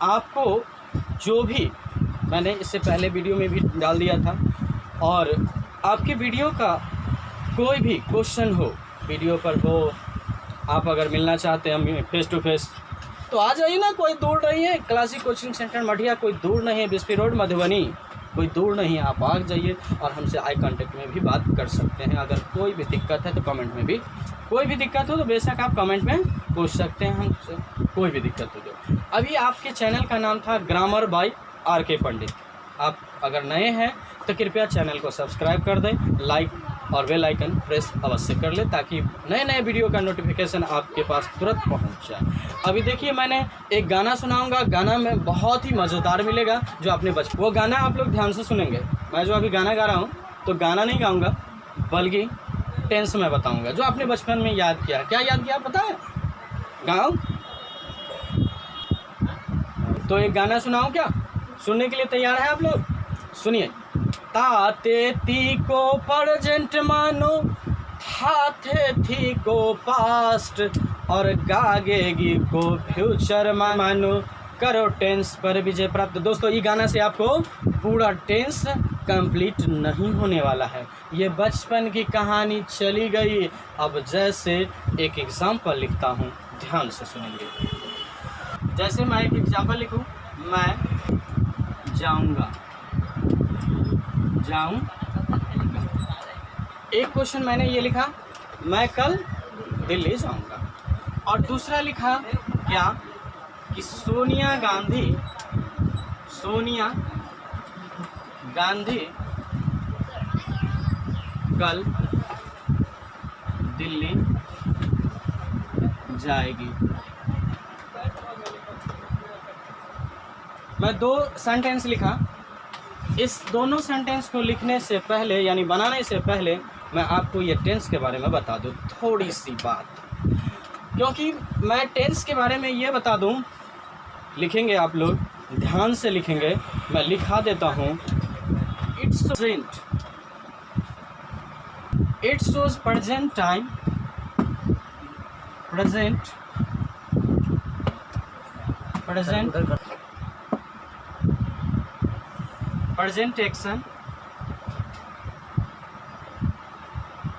आपको जो भी मैंने इससे पहले वीडियो में भी डाल दिया था, और आपके वीडियो का कोई भी क्वेश्चन हो, वीडियो पर हो, आप अगर मिलना चाहते हैं हम फेस टू फेस, तो आ जाइए ना, कोई दूर नहीं है। क्लासिक कोचिंग सेंटर मठिया कोई दूर नहीं है, बिस्पी रोड मधुबनी कोई दूर नहीं है। आप आ जाइए और हमसे आई कांटेक्ट में भी बात कर सकते हैं। अगर कोई भी दिक्कत है तो कमेंट में भी, कोई भी दिक्कत हो तो बेशक आप कमेंट में पूछ सकते हैं हमसे, कोई भी दिक्कत हो तो। अभी आपके चैनल का नाम था ग्रामर बाय RK पंडित। आप अगर नए हैं तो कृपया चैनल को सब्सक्राइब कर दें, लाइक और बेल आइकन प्रेस अवश्य कर ले, ताकि नए नए वीडियो का नोटिफिकेशन आपके पास तुरंत पहुंच जाए। अभी देखिए, मैंने एक गाना सुनाऊंगा, गाना में बहुत ही मज़ेदार मिलेगा, जो आपने वो गाना आप लोग ध्यान से सुनेंगे। मैं जो अभी गाना गा रहा हूँ तो गाना नहीं गाऊँगा, बल्कि टेंस में बताऊँगा, जो आपने बचपन में याद किया। क्या याद किया पता है? गाऊँ तो एक गाना सुनाऊँ क्या? सुनने के लिए तैयार है आप लोग? सुनिए। ताते ती को प्रेजेंट मानो, हाथे थी को पास्ट, और गागेगी को फ्यूचर मानो, करो टेंस पर विजय प्राप्त। दोस्तों, ये गाना से आपको पूरा टेंस कंप्लीट नहीं होने वाला है। ये बचपन की कहानी चली गई। अब जैसे एक एग्जाम्पल लिखता हूँ, ध्यान से सुनेंगे। जैसे मैं एक एग्जाम्पल लिखूँ, मैं जाऊँगा, एक क्वेश्चन मैंने ये लिखा, मैं कल दिल्ली जाऊंगा। और दूसरा लिखा क्या कि सोनिया गांधी कल दिल्ली जाएगी। मैं 2 सेंटेंस लिखा। इस दोनों सेंटेंस को लिखने से पहले, यानी बनाने से पहले, मैं आपको ये टेंस के बारे में बता दूं थोड़ी सी बात, क्योंकि मैं टेंस के बारे में ये बता दूं, लिखेंगे आप लोग, ध्यान से लिखेंगे, मैं लिखा देता हूं। It shows present time, present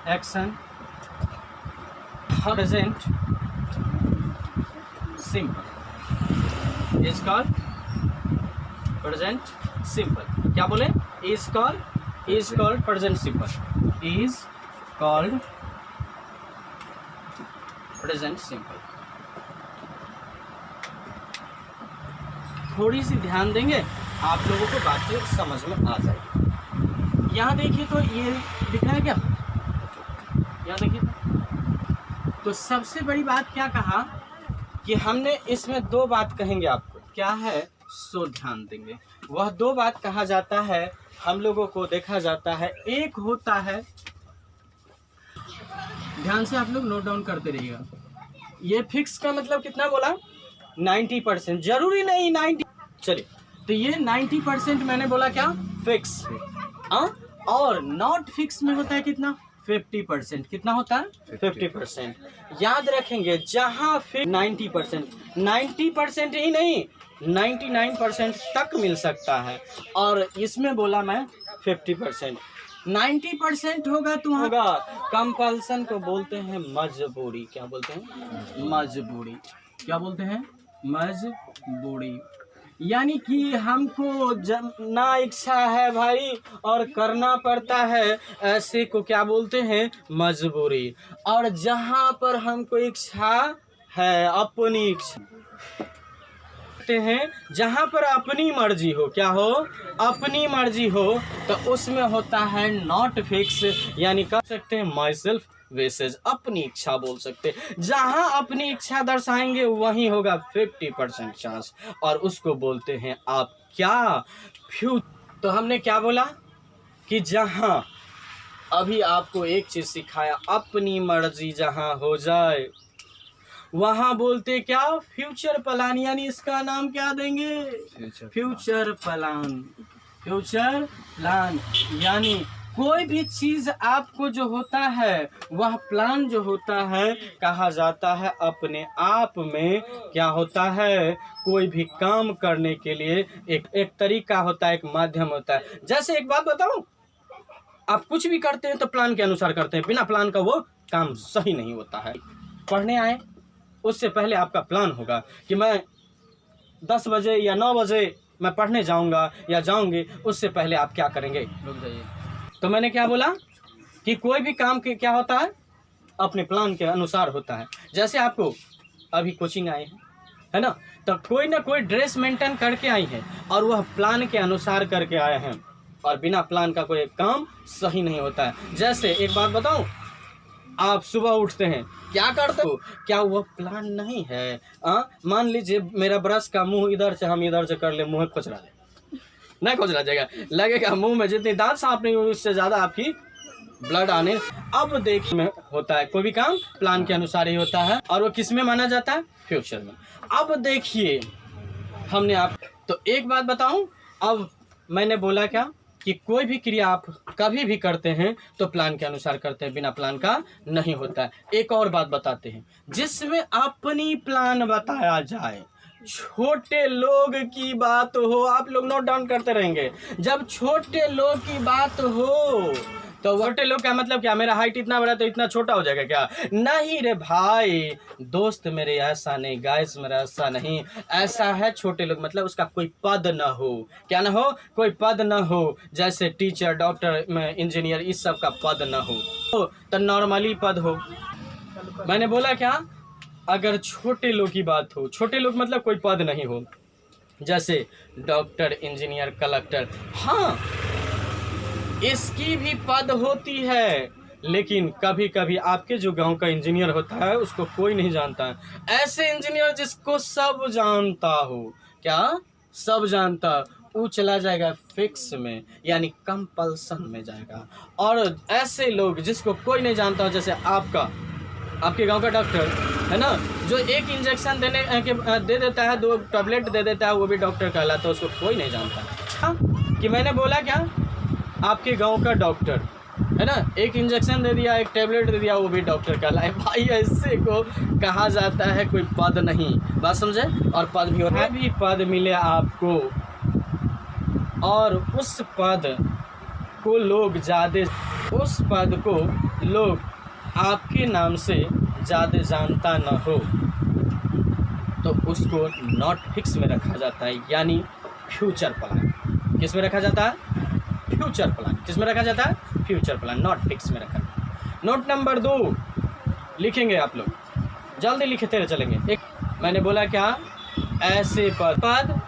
action, present simple, is called present simple. क्या बोले? Is called present simple, is called present simple. थोड़ी सी ध्यान देंगे, आप लोगों को बातें समझ में आ जाएगी। यहाँ देखिए तो ये दिख रहा है क्या? यहाँ देखिए तो सबसे बड़ी बात क्या कहा कि हमने इसमें 2 बात कहेंगे आपको। क्या है? सो ध्यान देंगे। वह 2 बात कहा जाता है, हम लोगों को देखा जाता है। एक होता है, ध्यान से आप लोग नोट डाउन करते रहिएगा। ये फिक्स का मतलब कितना बोला? 90%। जरूरी नहीं 90, चलिए तो ये 90% मैंने बोला क्या? फिक्स। और नॉट फिक्स में होता है कितना? 50%। कितना होता है? 50%। याद रखेंगे, जहाँ फिक्स 90% ही नहीं, 99% तक मिल सकता है, और इसमें बोला मैं 50%। 90% होगा तो होगा कंपल्सन को बोलते हैं मजबूरी। क्या बोलते हैं? मजबूरी। क्या बोलते हैं? मजबूरी। यानी कि हमको ना इच्छा है भाई और करना पड़ता है, ऐसे को क्या बोलते हैं? मजबूरी। और जहाँ पर हमको इच्छा है, अपनी इच्छा हैं, जहाँ पर अपनी मर्जी हो, क्या हो? अपनी मर्जी हो, तो उसमें होता है नॉट फिक्स, यानी कह सकते हैं माई सेल्फ वेसेज, अपनी इच्छा बोल सकते। जहां अपनी इच्छा दर्शाएंगे वहीं होगा 50% चांस, और उसको बोलते हैं आप क्या? फ्यूचर। तो हमने क्या बोला कि जहां, अभी आपको एक चीज सिखाया, अपनी मर्जी जहां हो जाए वहां बोलते क्या? Future plan. यानी इसका नाम क्या देंगे? Future plan. फ्यूचर प्लान यानी कोई भी चीज़ आपको जो होता है वह प्लान जो होता है कहा जाता है अपने आप में क्या होता है, कोई भी काम करने के लिए एक तरीका होता है, एक माध्यम होता है। जैसे एक बात बताऊं, आप कुछ भी करते हैं तो प्लान के अनुसार करते हैं, बिना प्लान का वो काम सही नहीं होता है। पढ़ने आए उससे पहले आपका प्लान होगा कि मैं 10 बजे या 9 बजे मैं पढ़ने जाऊंगा या जाऊंगी, उससे पहले आप क्या करेंगे? रुक जाइए। तो मैंने क्या बोला कि कोई भी काम के क्या होता है अपने प्लान के अनुसार होता है। जैसे आपको अभी कोचिंग आए हैं, है ना, तो कोई ना कोई ड्रेस मेंटेन करके आई है और वह प्लान के अनुसार करके आए हैं, और बिना प्लान का कोई काम सही नहीं होता है। जैसे एक बात बताऊं, आप सुबह उठते हैं, क्या करते हो, क्या वह प्लान नहीं है? मान लीजिए मेरा ब्रश का मुंह इधर से हम इधर से कर ले, मुंह खुचरा दे, नहीं खुचरा जाएगा, लगेगा मुंह में जितनी दांत साफ नहीं हुई उससे ज़्यादा आपकी ब्लड आने। अब देखिए में होता है कोई भी काम प्लान के अनुसार ही होता है, और वो किस में माना जाता है? फ्यूचर में। अब देखिए हमने आप तो एक बात बताऊं, अब मैंने बोला क्या कि कोई भी क्रिया आप कभी भी करते हैं तो प्लान के अनुसार करते हैं, बिना प्लान का नहीं होता है। एक और बात बताते हैं जिसमें अपनी प्लान बताया जाए। छोटे लोग की बात हो, आप लोग नोट डाउन करते रहेंगे, जब छोटे लोग की बात हो तो छोटे लोग का मतलब क्या, मेरा हाइट इतना बड़ा तो इतना छोटा हो जाएगा क्या? नहीं रे भाई, दोस्त मेरे ऐसा नहीं, गाइस मेरा ऐसा नहीं, ऐसा है छोटे लोग मतलब उसका कोई पद न हो, क्या ना हो, कोई पद न हो, जैसे टीचर, डॉक्टर, इंजीनियर, इस सब का पद न हो तो नॉर्मली पद हो। मैंने बोला क्या, अगर छोटे लोग की बात हो, छोटे लोग मतलब कोई पद नहीं हो, जैसे डॉक्टर, इंजीनियर, कलेक्टर, हाँ इसकी भी पद होती है, लेकिन कभी कभी आपके जो गांव का इंजीनियर होता है उसको कोई नहीं जानता है। ऐसे इंजीनियर जिसको सब जानता हो, क्या सब जानता, वो चला जाएगा फिक्स में, यानी कंपल्सन में जाएगा। और ऐसे लोग जिसको कोई नहीं जानता हो, जैसे आपके गांव का डॉक्टर है ना, जो एक इंजेक्शन दे देता है, 2 टैबलेट दे देता है, वो भी डॉक्टर कहलाता है, उसको कोई नहीं जानता। हाँ कि मैंने बोला क्या, आपके गांव का डॉक्टर है ना, एक इंजेक्शन दे दिया, एक टैबलेट दे दिया, वो भी डॉक्टर कहलाए। भाई ऐसे को कहा जाता है कोई पद नहीं, बात समझे? और पद भी होता है, भी पद मिले आपको और उस पद को लोग ज़्यादा, उस पद को लोग आपके नाम से ज़्यादा जानता न हो तो उसको नॉट फिक्स में रखा जाता है, यानी फ्यूचर प्लान। किस में रखा जाता है? Future plan. किस में रखा जाता है? फ्यूचर प्लान, नॉट फिक्स में रखा। नोट नंबर 2 लिखेंगे आप लोग, जल्दी लिखते रहे चलेंगे। एक मैंने बोला क्या, ऐसे पद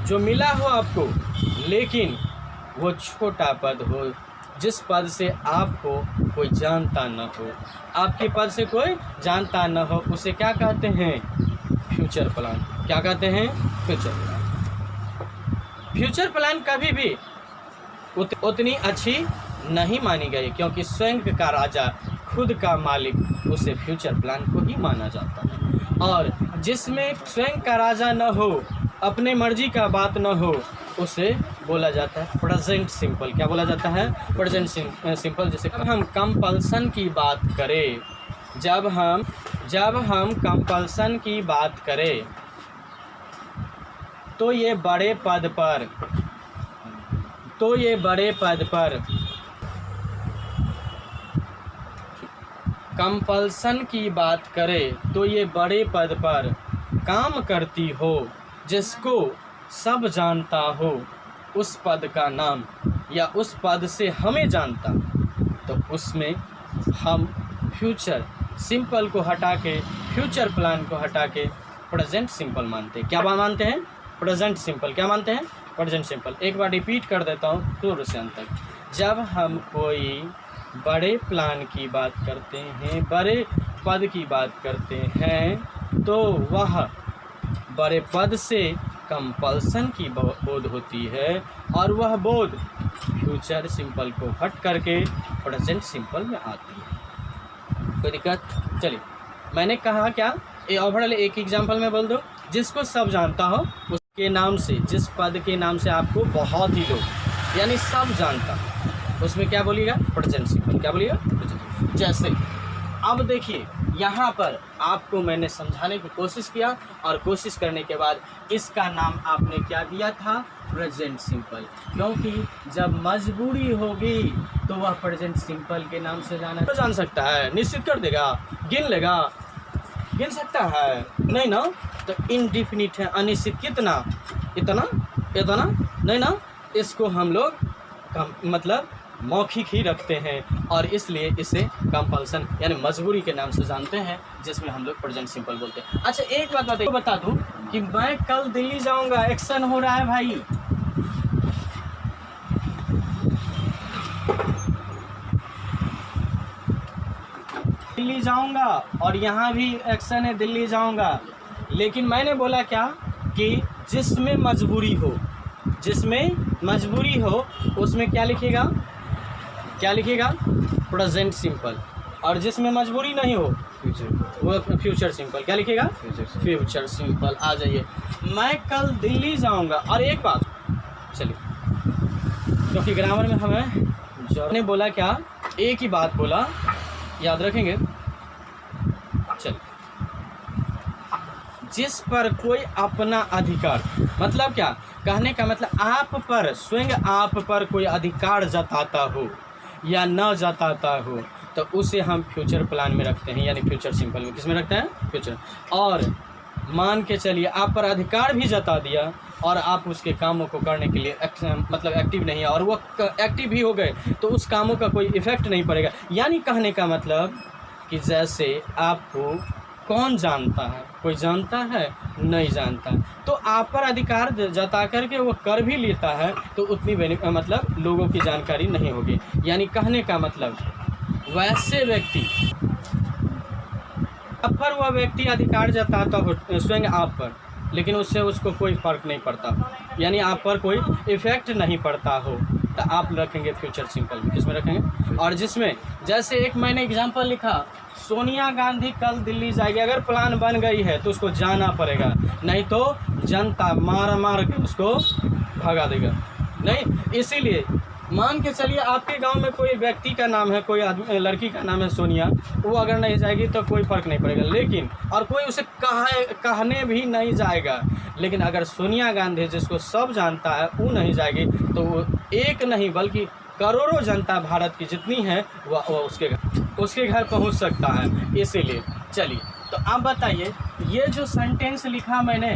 जो मिला हो आपको लेकिन वो छोटा पद हो, जिस पद से आपको कोई जानता न हो, आपके पद से कोई जानता न हो, उसे क्या कहते हैं? Future plan. क्या कहते हैं? Future plan. फ्यूचर प्लान कभी भी उतनी अच्छी नहीं मानी गई, क्योंकि स्वयं का राजा, खुद का मालिक, उसे फ्यूचर प्लान को ही माना जाता है। और जिसमें स्वयं का राजा न हो, अपने मर्जी का बात न हो, उसे बोला जाता है प्रेजेंट सिंपल। क्या बोला जाता है? Present simple. जैसे हम कंपल्सन की बात करें, जब हम कंपल्सन की बात करें तो ये बड़े पद पर कंपल्सन की बात करें तो ये बड़े पद पर काम करती हो, जिसको सब जानता हो, उस पद का नाम या उस पद से हमें जानता, तो उसमें हम फ्यूचर सिंपल को हटा के, फ्यूचर प्लान को हटा के प्रेजेंट सिंपल मानते हैं। क्या मानते हैं? Present simple. क्या मानते हैं? Present simple. एक बार रिपीट कर देता हूँ शुरू से अंत तक। जब हम कोई बड़े प्लान की बात करते हैं, बड़े पद की बात करते हैं, तो वह बड़े पद से कंपल्सन की बोध होती है, और वह बोध फ्यूचर सिंपल को हट करके प्रेजेंट सिंपल में आती है। कोई दिक्कत? चलिए, मैंने कहा क्या, ये ओवरऑल एक एग्जांपल में बोल दो, जिसको सब जानता हो उसके नाम से, जिस पद के नाम से आपको बहुत ही लोग, यानी सब जानता, उसमें क्या बोलिएगा, प्रेजेंट सिंपल। क्या बोलिएगा, प्रेजेंट। जैसे अब देखिए यहाँ पर आपको मैंने समझाने की कोशिश किया और कोशिश करने के बाद इसका नाम आपने क्या दिया था, प्रेजेंट सिंपल। क्योंकि जब मजबूरी होगी तो वह प्रेजेंट सिंपल के नाम से जाना जान सकता है, निश्चित कर देगा, गिन लेगा, गिन सकता है नहीं ना। तो इनडिफिनिट है, अनिश्चित। कितना, इतना, इतना नहीं ना। इसको हम लोग मतलब मौखिक ही रखते हैं और इसलिए इसे कंपल्सन यानी मजबूरी के नाम से जानते हैं, जिसमें हम लोग प्रेजेंट सिंपल बोलते हैं। अच्छा एक बात बता दूं कि मैं कल दिल्ली जाऊंगा, एक्शन हो रहा है भाई। दिल्ली जाऊंगा और यहाँ भी एक्शन है, दिल्ली जाऊंगा। लेकिन मैंने बोला क्या कि जिसमें मजबूरी हो, जिसमें मजबूरी हो उसमें क्या लिखेगा, क्या लिखेगा, प्रेजेंट सिंपल। और जिसमें मजबूरी नहीं हो वो फ्यूचर सिंपल। क्या लिखेगा, फ्यूचर सिंपल। आ जाइए, मैं कल दिल्ली जाऊंगा। और एक बात चलिए, क्योंकि ग्रामर में हमें ने बोला क्या, एक ही बात बोला, याद रखेंगे। चलिए, जिस पर कोई अपना अधिकार, मतलब क्या कहने का मतलब, आप पर, स्वयं आप पर कोई अधिकार जताता हो या न जताता हो तो उसे हम फ्यूचर प्लान में रखते हैं, यानी फ्यूचर सिंपल में। किस में रखते हैं, फ्यूचर। और मान के चलिए आप पर अधिकार भी जता दिया और आप उसके कामों को करने के लिए मतलब एक्टिव नहीं है और वो एक्टिव भी हो गए तो उस कामों का कोई इफ़ेक्ट नहीं पड़ेगा। यानी कहने का मतलब कि जैसे आपको कौन जानता है, कोई जानता है, नहीं जानता, तो आप पर अधिकार जता करके वो कर भी लेता है तो उतनी मतलब लोगों की जानकारी नहीं होगी। यानी कहने का मतलब वैसे व्यक्ति अब पर वह व्यक्ति अधिकार जताता हो स्वयं आप पर, लेकिन उससे उसको कोई फ़र्क नहीं पड़ता, यानी आप पर कोई इफ़ेक्ट नहीं पड़ता हो, तो आप रखेंगे फ्यूचर सिंपल में। किसमें रखेंगे, और जिसमें जैसे एक मैंने एग्जांपल लिखा, सोनिया गांधी कल दिल्ली जाएगी। अगर प्लान बन गई है तो उसको जाना पड़ेगा, नहीं तो जनता मार मार के उसको भगा देगा। नहीं, इसीलिए मान के चलिए आपके गांव में कोई व्यक्ति का नाम है, कोई आदमी, लड़की का नाम है सोनिया, वो अगर नहीं जाएगी तो कोई फ़र्क नहीं पड़ेगा। लेकिन और कोई उसे कहने भी नहीं जाएगा, लेकिन अगर सोनिया गांधी जिसको सब जानता है वो नहीं जाएगी तो वो एक नहीं बल्कि करोड़ों जनता भारत की जितनी है वह उसके घर पहुंच सकता है। इसीलिए चलिए, तो आप बताइए, ये जो सेंटेंस लिखा मैंने,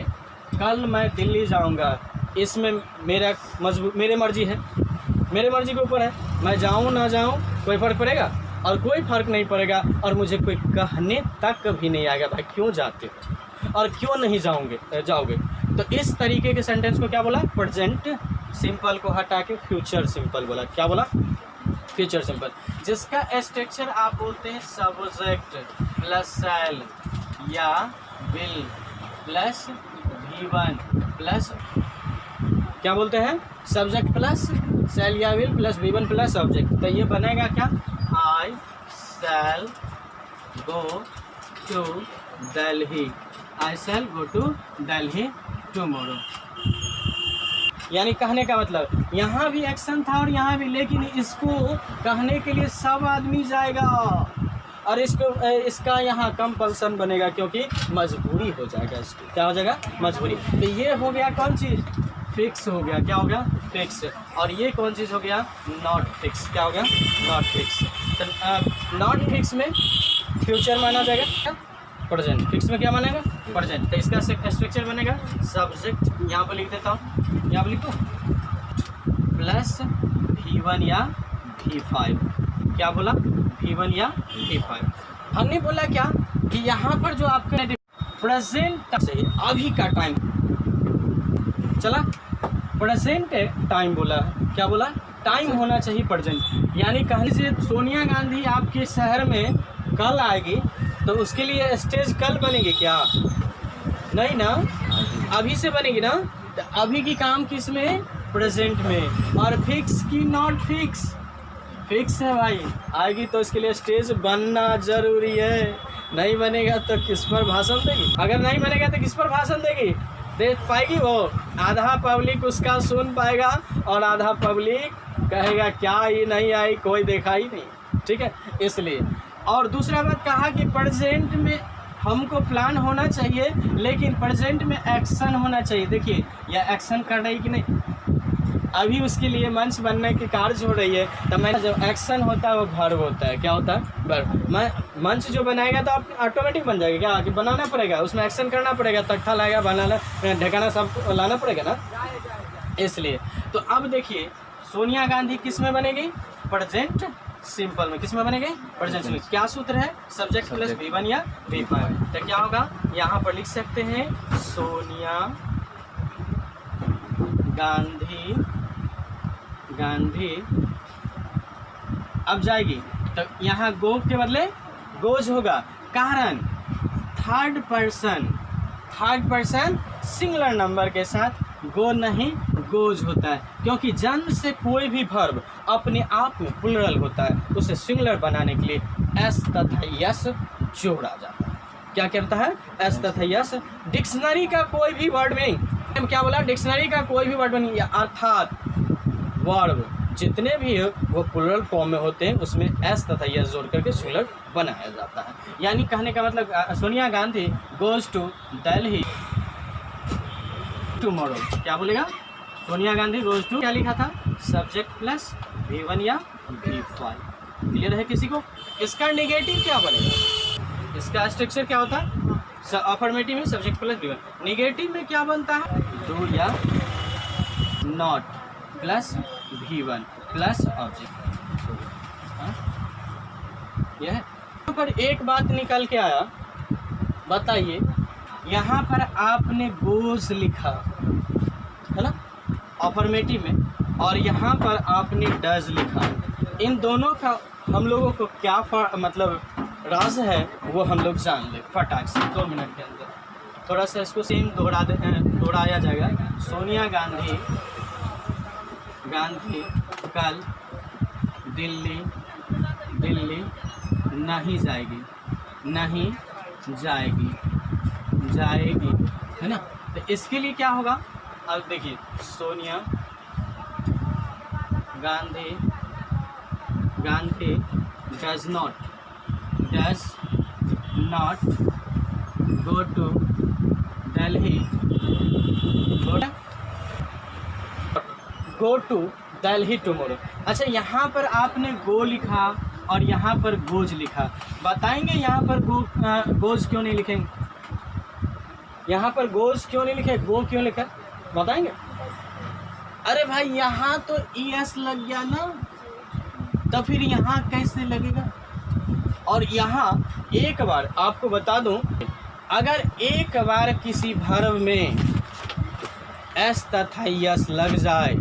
कल मैं दिल्ली जाऊंगा, इसमें मेरे मर्जी है, मेरे मर्जी के ऊपर है, मैं जाऊं ना जाऊं कोई फ़र्क पड़ेगा, और कोई फ़र्क नहीं पड़ेगा और मुझे कोई कहने तक भी नहीं आएगा भाई क्यों जाते हो और क्यों नहीं जाओगे। तो इस तरीके के सेंटेंस को क्या बोला, प्रेजेंट सिंपल को हटा के फ्यूचर सिंपल बोला। क्या बोला, फ्यूचर सिंपल, जिसका स्ट्रक्चर आप बोलते हैं सब्जेक्ट प्लस शैल या विल प्लस V1 प्लस, क्या बोलते हैं, सब्जेक्ट प्लस शैल या will plus V1 plus subject. तो ये बनेगा क्या, I shall go to Delhi, I shall go to Delhi tomorrow. यानी कहने का मतलब यहाँ भी एक्शन था और यहाँ भी, लेकिन इसको कहने के लिए सब आदमी जाएगा और इसका यहाँ कंपल्सन बनेगा क्योंकि मजबूरी हो जाएगा, इसको क्या हो जाएगा, मजबूरी। तो ये हो गया कौन चीज़, फिक्स हो गया। क्या हो गया, फिक्स। और ये कौन चीज़ हो गया, नॉट फिक्स। क्या हो गया, नॉट फिक्स। तो नॉट फिक्स में फ्यूचर माना जाएगा क्या, प्रेजेंट। फिक्स में क्या मानेगा, प्रेजेंट। तो इसका स्ट्रक्चर बनेगा सब्जेक्ट, यहाँ पर लिख देता हूँ, यहाँ पर लिखो, प्लस V1 या V5। क्या बोला, V1 या V5। हमने बोला क्या कि यहाँ पर जो आपका प्रेजेंट से अभी का टाइम चला, प्रेजेंट टाइम बोला, क्या बोला, टाइम होना चाहिए प्रेजेंट। यानी कहने से सोनिया गांधी आपके शहर में कल आएगी तो उसके लिए स्टेज कल बनेगी क्या, नहीं ना, अभी से बनेगी ना। तो अभी की काम किस में, प्रेजेंट में। और फिक्स की नॉट फिक्स, फिक्स है भाई, आएगी तो इसके लिए स्टेज बनना जरूरी है। नहीं बनेगा तो किस पर भाषण देगी, अगर नहीं बनेगा तो किस पर भाषण देगी, देख पाएगी वो, आधा पब्लिक उसका सुन पाएगा और आधा पब्लिक कहेगा क्या ये नहीं आई, कोई देखा ही नहीं, ठीक है। इसलिए और दूसरा बात कहा कि प्रेजेंट में हमको प्लान होना चाहिए, लेकिन प्रेजेंट में एक्शन होना चाहिए। देखिए यह एक्शन कर रही कि नहीं, अभी उसके लिए मंच बनने की कार्य हो रही है, तो मैं जब एक्शन होता है वो वर्ब होता है, क्या होता है वर्ब। मैं मंच जो बनाएगा तो आप ऑटोमेटिक बन जाएगा, क्या कि बनाना पड़ेगा, उसमें एक्शन करना पड़ेगा, तख्ता लाएगा, बनाना ढकाना सब लाना पड़ेगा ना, इसलिए। तो अब देखिए सोनिया गांधी किस में बनेगी, प्रेजेंट सिंपल में। किस में बनेगी, प्रेजेंट सिंपल। क्या सूत्र है, सब्जेक्ट प्लस V1 या V5। तो क्या होगा, यहाँ पर लिख सकते हैं सोनिया गांधी अब जाएगी, तो यहाँ गो के बदले गोज होगा, कारण थर्ड पर्सन सिंगुलर नंबर के साथ गो नहीं गोज होता है, क्योंकि जन्म से कोई भी वर्ब अपने आप में प्लुरल होता है, उसे सिंगुलर बनाने के लिए एस तथा यस जोड़ा जाता है। क्या कहता है, एस तथा यस। डिक्शनरी का कोई भी वर्ड मीनिंग, क्या बोला, डिक्शनरी का कोई भी वर्ड मीनिंग अर्थात वर्ब जितने भी वो प्लुरल फॉर्म में होते हैं उसमें एस तथा यस जोड़ करके सिंगुलर बनाया जाता है। यानी कहने का मतलब Sonia Gandhi goes to Delhi tomorrow. क्या बोलेगा, सोनिया गांधी गोज टू, क्या लिखा था, सब्जेक्ट प्लस V1 या V5। क्लियर है किसी को। इसका नेगेटिव क्या बनेगा, इसका स्ट्रक्चर क्या होता है, अफर्मेटिव में सब्जेक्ट प्लस V1, नेगेटिव में क्या बनता है, डू या not plus V1 plus object. यह यहाँ पर एक बात निकल के आया, बताइए, यहाँ पर आपने गोज लिखा है ना अफर्मेटिव में, और यहाँ पर आपने डज लिखा, इन दोनों का हम लोगों को क्या मतलब राज है वो हम लोग जान ले फटाक से 2 मिनट के अंदर। थोड़ा सा इसको सेम दोहराया जाएगा। सोनिया गांधी कल दिल्ली नहीं जाएगी, है ना। तो इसके लिए क्या होगा, अब देखिए Sonia Gandhi does not go to Delhi, go to Delhi tomorrow. अच्छा, यहाँ पर आपने गो लिखा और यहाँ पर गोज लिखा, बताएंगे यहाँ पर गोज क्यों नहीं लिखेंगे, यहाँ पर गोज क्यों नहीं लिखे, गो क्यों लिखा, बताएंगे। अरे भाई यहाँ तो ES लग गया ना, तो फिर यहाँ कैसे लगेगा। और यहाँ एक बार आपको बता दूं, अगर एक बार किसी वर्ब में S तथा यस लग जाए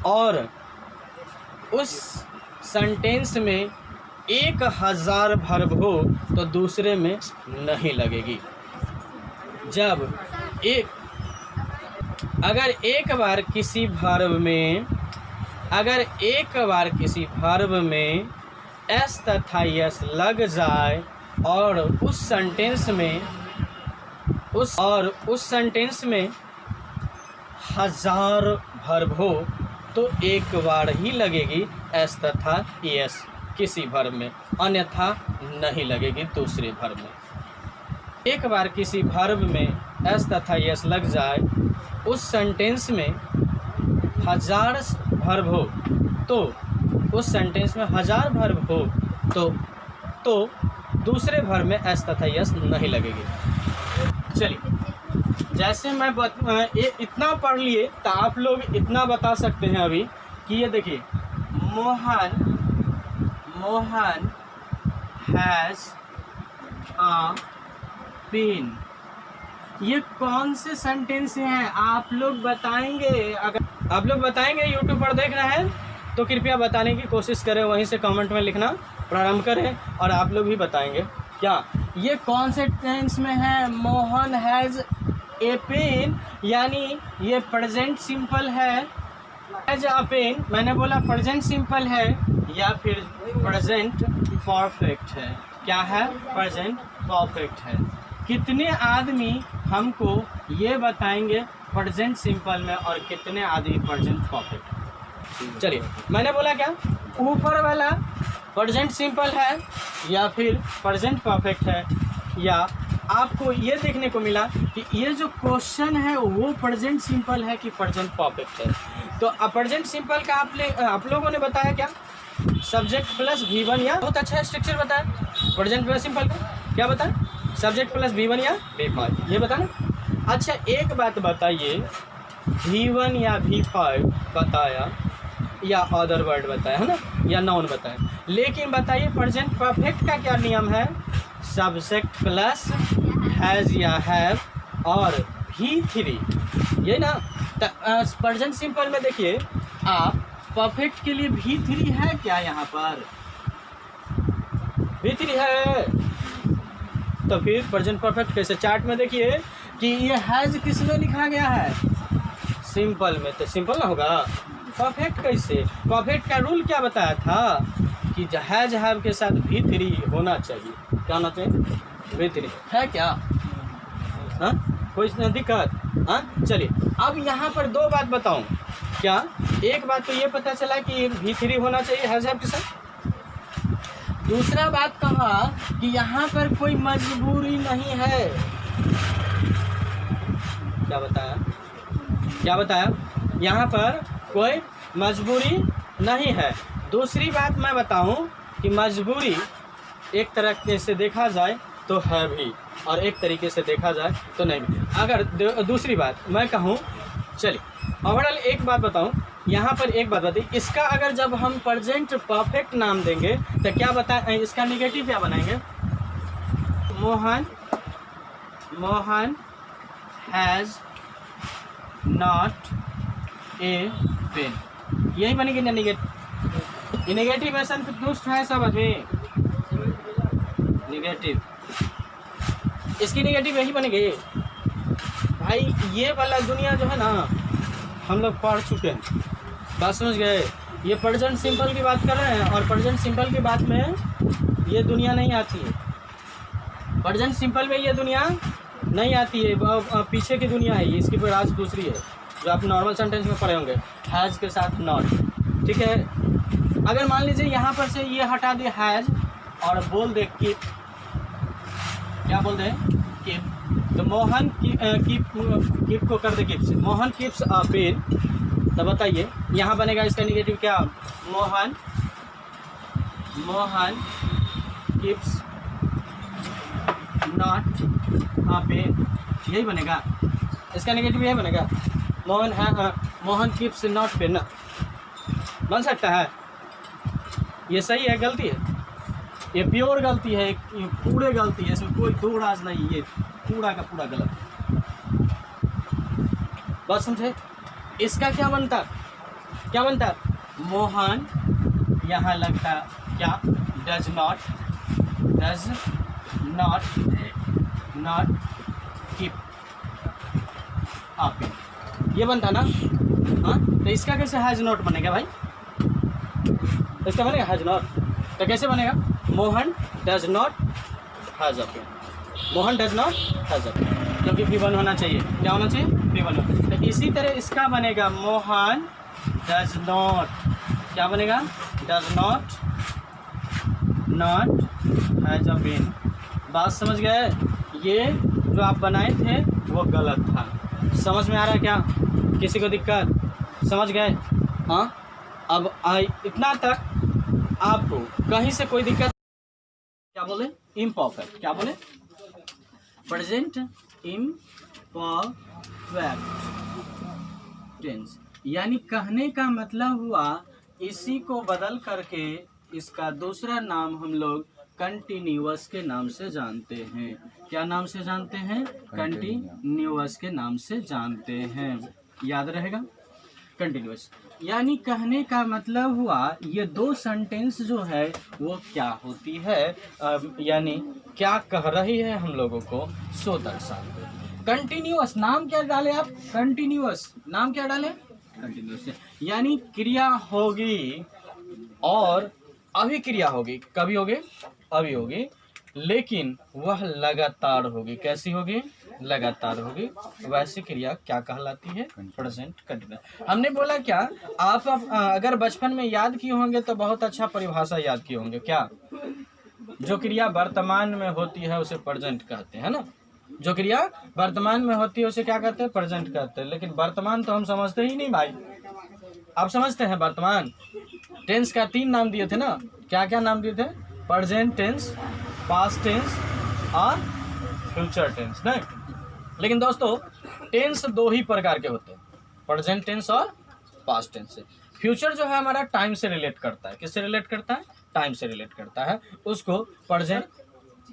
और उस सेंटेंस में 1000 वर्ब हो तो दूसरे में नहीं लगेगी। अगर एक बार किसी वर्ब में एस तथा यस लग जाए और उस सेंटेंस में 1000 वर्ब हो तो एक बार ही लगेगी एस तथा यस किसी वर्ब में, अन्यथा नहीं लगेगी दूसरे वर्ब में। एक बार किसी वर्ब में एस तथा यस लग जाए, उस सेंटेंस में 1000 वर्ब हो तो दूसरे वर्ब में एस तथा यस नहीं लगेगी। चलिए, जैसे मैं इतना पढ़ लिए तो आप लोग इतना बता सकते हैं अभी कि ये देखिए, मोहन हैज़ अ पेन, ये कौन से सेंटेंस हैं आप लोग बताएंगे। अगर आप लोग बताएंगे, यूट्यूब पर देख रहे हैं तो कृपया बताने की कोशिश करें, वहीं से कमेंट में लिखना प्रारंभ करें और आप लोग भी बताएंगे क्या ये कौन से टेंस में है। मोहन हैज़ ए पेन, यानी ये प्रेजेंट सिंपल है, हैज़ अ पेन मैंने बोला प्रेजेंट सिंपल है या फिर प्रेजेंट परफेक्ट है। क्या है, प्रेजेंट परफेक्ट है। कितने आदमी हमको ये बताएंगे प्रेजेंट सिंपल में और कितने आदमी प्रेजेंट परफेक्ट। चलिए, मैंने बोला क्या, ऊपर वाला प्रेजेंट सिंपल है या फिर प्रेजेंट परफेक्ट है, या आपको ये देखने को मिला कि ये जो क्वेश्चन है वो प्रेजेंट सिंपल है कि प्रेजेंट परफेक्ट है। तो प्रेजेंट सिंपल का आप लोगों ने बताया क्या, सब्जेक्ट प्लस V1 या, बहुत अच्छा स्ट्रक्चर बताया प्रेजेंट प्लस सिंपल का, क्या बताया, सब्जेक्ट प्लस V1 या V5, ये बताना। अच्छा एक बात बताइए, V1 या V5 बताया या अदर वर्ड बताया है ना, या नाउन बताया, लेकिन बताइए प्रेजेंट परफेक्ट का क्या नियम है, सब्जेक्ट प्लस हैज़ या हैव और V3, ये ना। प्रेजेंट सिंपल में देखिए आप, परफेक्ट के लिए V3 है क्या, यहाँ पर V3 है, तो फिर प्रेजेंट परफेक्ट कैसे, चार्ट में देखिए कि ये हैज़ किस में लिखा गया है, सिंपल में, तो सिंपल ना होगा, परफेक्ट कैसे, परफेक्ट का रूल क्या बताया था कि हैज़ हैव के साथ V3 होना चाहिए, क्या होना चाहिए, V3 है क्या, हाँ कोई दिक्कत, हाँ। चलिए अब यहाँ पर दो बात बताऊँ क्या, एक बात तो ये पता चला कि V3 होना चाहिए हैज़ हैव के साथ, दूसरा बात कहा कि यहाँ पर कोई मजबूरी नहीं है, क्या बताया, क्या बताया, यहाँ पर कोई मजबूरी नहीं है। दूसरी बात मैं बताऊं कि मजबूरी एक तरीके से देखा जाए तो है भी और एक तरीके से देखा जाए तो नहीं भी। अगर दूसरी बात मैं कहूं, चलिए ओवरऑल एक बात बताऊं, यहाँ पर एक बात बताइए, इसका अगर जब हम प्रेजेंट परफेक्ट नाम देंगे तो क्या बताएं, इसका निगेटिव क्या बनाएंगे, Mohan has not a pen, यही बनेगी ना निगेटिव, निगेटिव ऐसा दुष्ट है सब अभी, निगेटिव, इसकी निगेटिव यही बनेगी भाई। ये वाला दुनिया जो है ना हम लोग पढ़ चुके हैं, बात समझ गए, ये प्रेजेंट सिंपल की बात कर रहे हैं और प्रेजेंट सिंपल की बात में ये दुनिया नहीं आती है, प्रेजेंट सिंपल में ये दुनिया नहीं आती है, पीछे की दुनिया है, इसकी राज दूसरी है जो आप नॉर्मल सेंटेंस में पढ़े होंगे, हैज़ के साथ नॉट, ठीक है। अगर मान लीजिए यहाँ पर से ये हटा दे हैज़ और बोल दे कीप, क्या बोल दे कीप, तो मोहन कीप को कर दे कीप से, मोहन कीप्स अ पेन, तो बताइए यहाँ बनेगा इसका निगेटिव क्या, Mohan keeps not a pen, यही बनेगा, इसका निगेटिव यही बनेगा, मोहन कीप्स नॉट पेन, ना बन सकता है, ये सही है गलती है, ये प्योर गलती है, ये पूरे गलती है, इसमें कोई दो राज नहीं, ये पूरा का पूरा गलत, बात समझे। इसका क्या बनता, मोहन, यहाँ लगता क्या, does not keep a pen, ये बनता ना, हाँ। तो इसका कैसे हैज़ नॉट बनेगा भाई, इसका बनेगा हैज़ नॉट, तो कैसे बनेगा, Mohan does not has a pen, Mohan does not has a pen, क्योंकि V1 होना चाहिए, क्या होना चाहिए, V1 होना चाहिए। तो इसी तरह इसका बनेगा मोहन डज नॉट, क्या बनेगा, does not has a pen, बात समझ गए, ये जो आप बनाए थे वो गलत था, समझ में आ रहा है क्या, किसी को दिक्कत, समझ गए, हाँ। अब इतना तक आपको कहीं से कोई दिक्कत, क्या बोले, इम्परफेक्ट, क्या बोले, प्रेजेंट इम्परफेक्ट टेंस, यानी कहने का मतलब हुआ इसी को बदल करके इसका दूसरा नाम हम लोग कंटिन्यूअस के नाम से जानते हैं, क्या नाम से जानते हैं, कंटिन्यूअस के नाम से जानते हैं, याद रहेगा कंटिन्यूअस। यानी कहने का मतलब हुआ ये दो सेंटेंस जो है वो क्या होती है, यानी क्या कह रही है हम लोगों को, सो दर्शाते। कंटिन्यूअस नाम क्या डाले आप, कंटिन्यूअस नाम क्या डाले, कंटिन्यूअस, यानी क्रिया होगी और अभी क्रिया होगी, कभी होगी, अभी होगी, लेकिन वह लगातार होगी, कैसी होगी, लगातार होगी वैसी क्रिया क्या कहलाती है? Present continuous. हमने बोला क्या, आप अगर बचपन में याद किए होंगे तो बहुत अच्छा परिभाषा याद किए होंगे। क्या? जो क्रिया वर्तमान में होती है उसे प्रेजेंट कहते हैं ना। जो क्रिया वर्तमान में होती है उसे क्या कहते हैं? प्रेजेंट कहते हैं। लेकिन वर्तमान तो हम समझते ही नहीं भाई। आप समझते हैं वर्तमान? टेंस का 3 नाम दिए थे ना। क्या क्या नाम दिए थे? प्रेजेंट टेंस, पास्ट टेंस और फ्यूचर टेंस। नहीं, लेकिन दोस्तों टेंस 2 ही प्रकार के होते हैं, प्रेजेंट टेंस और पास्ट टेंस से। फ्यूचर जो है हमारा टाइम से रिलेट करता है। किससे रिलेट करता है? टाइम से रिलेट करता है। उसको प्रेजेंट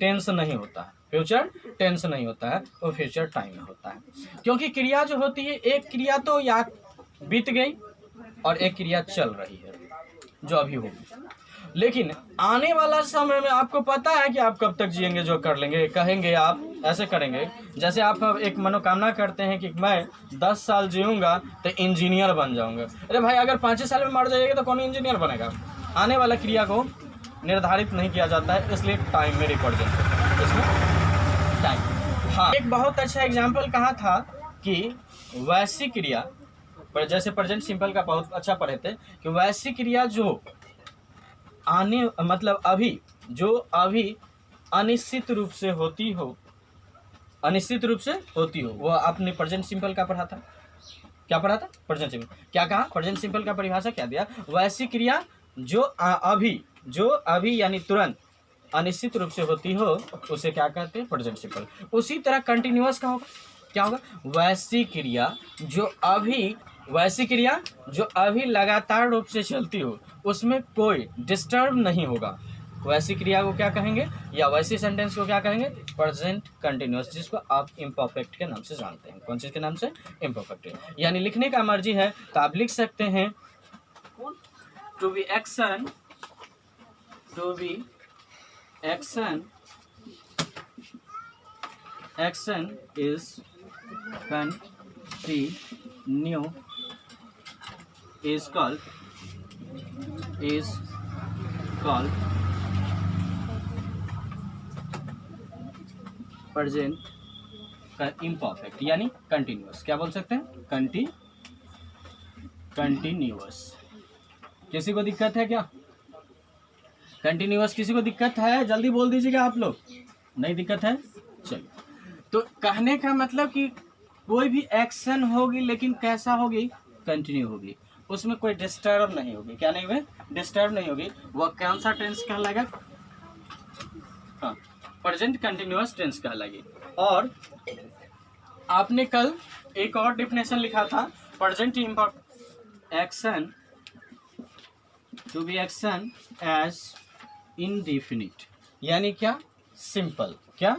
टेंस नहीं होता है, फ्यूचर टेंस नहीं होता है, वो फ्यूचर टाइम में होता है। क्योंकि क्रिया जो होती है, एक क्रिया तो या बीत गई और एक क्रिया चल रही है जो अभी होगी। लेकिन आने वाला समय में आपको पता है कि आप कब तक जिएंगे, जो कर लेंगे, कहेंगे आप ऐसे करेंगे। जैसे आप एक मनोकामना करते हैं कि मैं 10 साल जीऊँगा तो इंजीनियर बन जाऊँगा। अरे भाई अगर 5 साल में मर जाइएगा तो कौन इंजीनियर बनेगा? आने वाला क्रिया को निर्धारित नहीं किया जाता है, इसलिए टाइम में रिप्रेजेंट होता है। इसमें टाइम। हाँ, एक बहुत अच्छा एग्जाम्पल कहा था कि वैसी क्रिया पर, जैसे प्रेजेंट सिंपल का बहुत अच्छा पढ़े थे कि वैसी क्रिया जो आने मतलब अभी, जो अभी अनिश्चित रूप से होती हो, अनिश्चित रूप से होती हो, वो आपने प्रेजेंट सिंपल का पढ़ा था। क्या पढ़ा था? Present simple. क्या कहा? प्रेजेंट सिंपल का परिभाषा क्या दिया? वैसी क्रिया जो अभी यानी तुरंत अनिश्चित रूप से होती हो उसे क्या कहते हैं? Present simple. उसी तरह कंटिन्यूअस का होगा। क्या होगा? वैसी क्रिया जो अभी लगातार रूप से चलती हो, उसमें कोई डिस्टर्ब नहीं होगा, वैसी क्रिया को क्या कहेंगे, या वैसी सेंटेंस को क्या कहेंगे? प्रेजेंट कंटिन्यूअस, जिसको आप इम्परफेक्ट के नाम से जानते हैं। कौन चीज़ के नाम से? इम्परफेक्ट। यानी लिखने का मर्जी है तो आप लिख सकते हैं to be action is continue is called present imperfect यानी कंटिन्यूअस। क्या बोल सकते हैं? कंटिन्यूअस। किसी को दिक्कत है क्या? कंटिन्यूअस किसी को दिक्कत है? जल्दी बोल दीजिएगा आप लोग। नहीं दिक्कत है? चलिए, तो कहने का मतलब कि कोई भी एक्शन होगी लेकिन कैसा होगी? कंटिन्यू होगी, उसमें कोई डिस्टर्ब नहीं होगी। क्या नहीं होगी? डिस्टर्ब नहीं होगी। वह कौन सा टेंस कहलाएगा? हाँ, प्रेजेंट कंटिन्यूअस टेंस कहलाएगी। और आपने कल एक और डिफिनेशन लिखा था, present action to be action as indefinite, यानी क्या? सिंपल। क्या?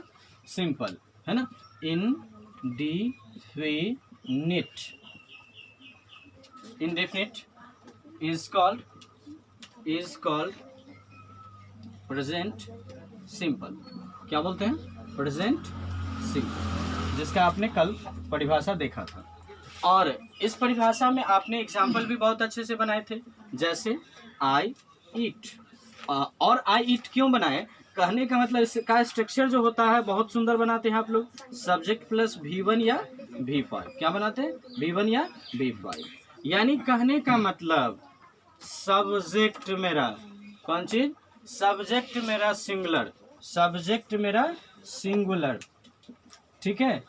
सिंपल है ना। Indefinite is called present simple। क्या बोलते हैं? प्रेजेंट सिंपल, जिसका आपने कल परिभाषा देखा था। और इस परिभाषा में आपने एग्जाम्पल भी बहुत अच्छे से बनाए थे, जैसे आई ईट। और आई ईट क्यों बनाए? कहने का मतलब इसका स्ट्रक्चर जो होता है बहुत सुंदर बनाते हैं आप लोग। सब्जेक्ट प्लस V1 या V5। क्या बनाते हैं? V1 या V5। यानी कहने का मतलब सब्जेक्ट मेरा कौन चीज? सब्जेक्ट मेरा सिंगुलर, ठीक है,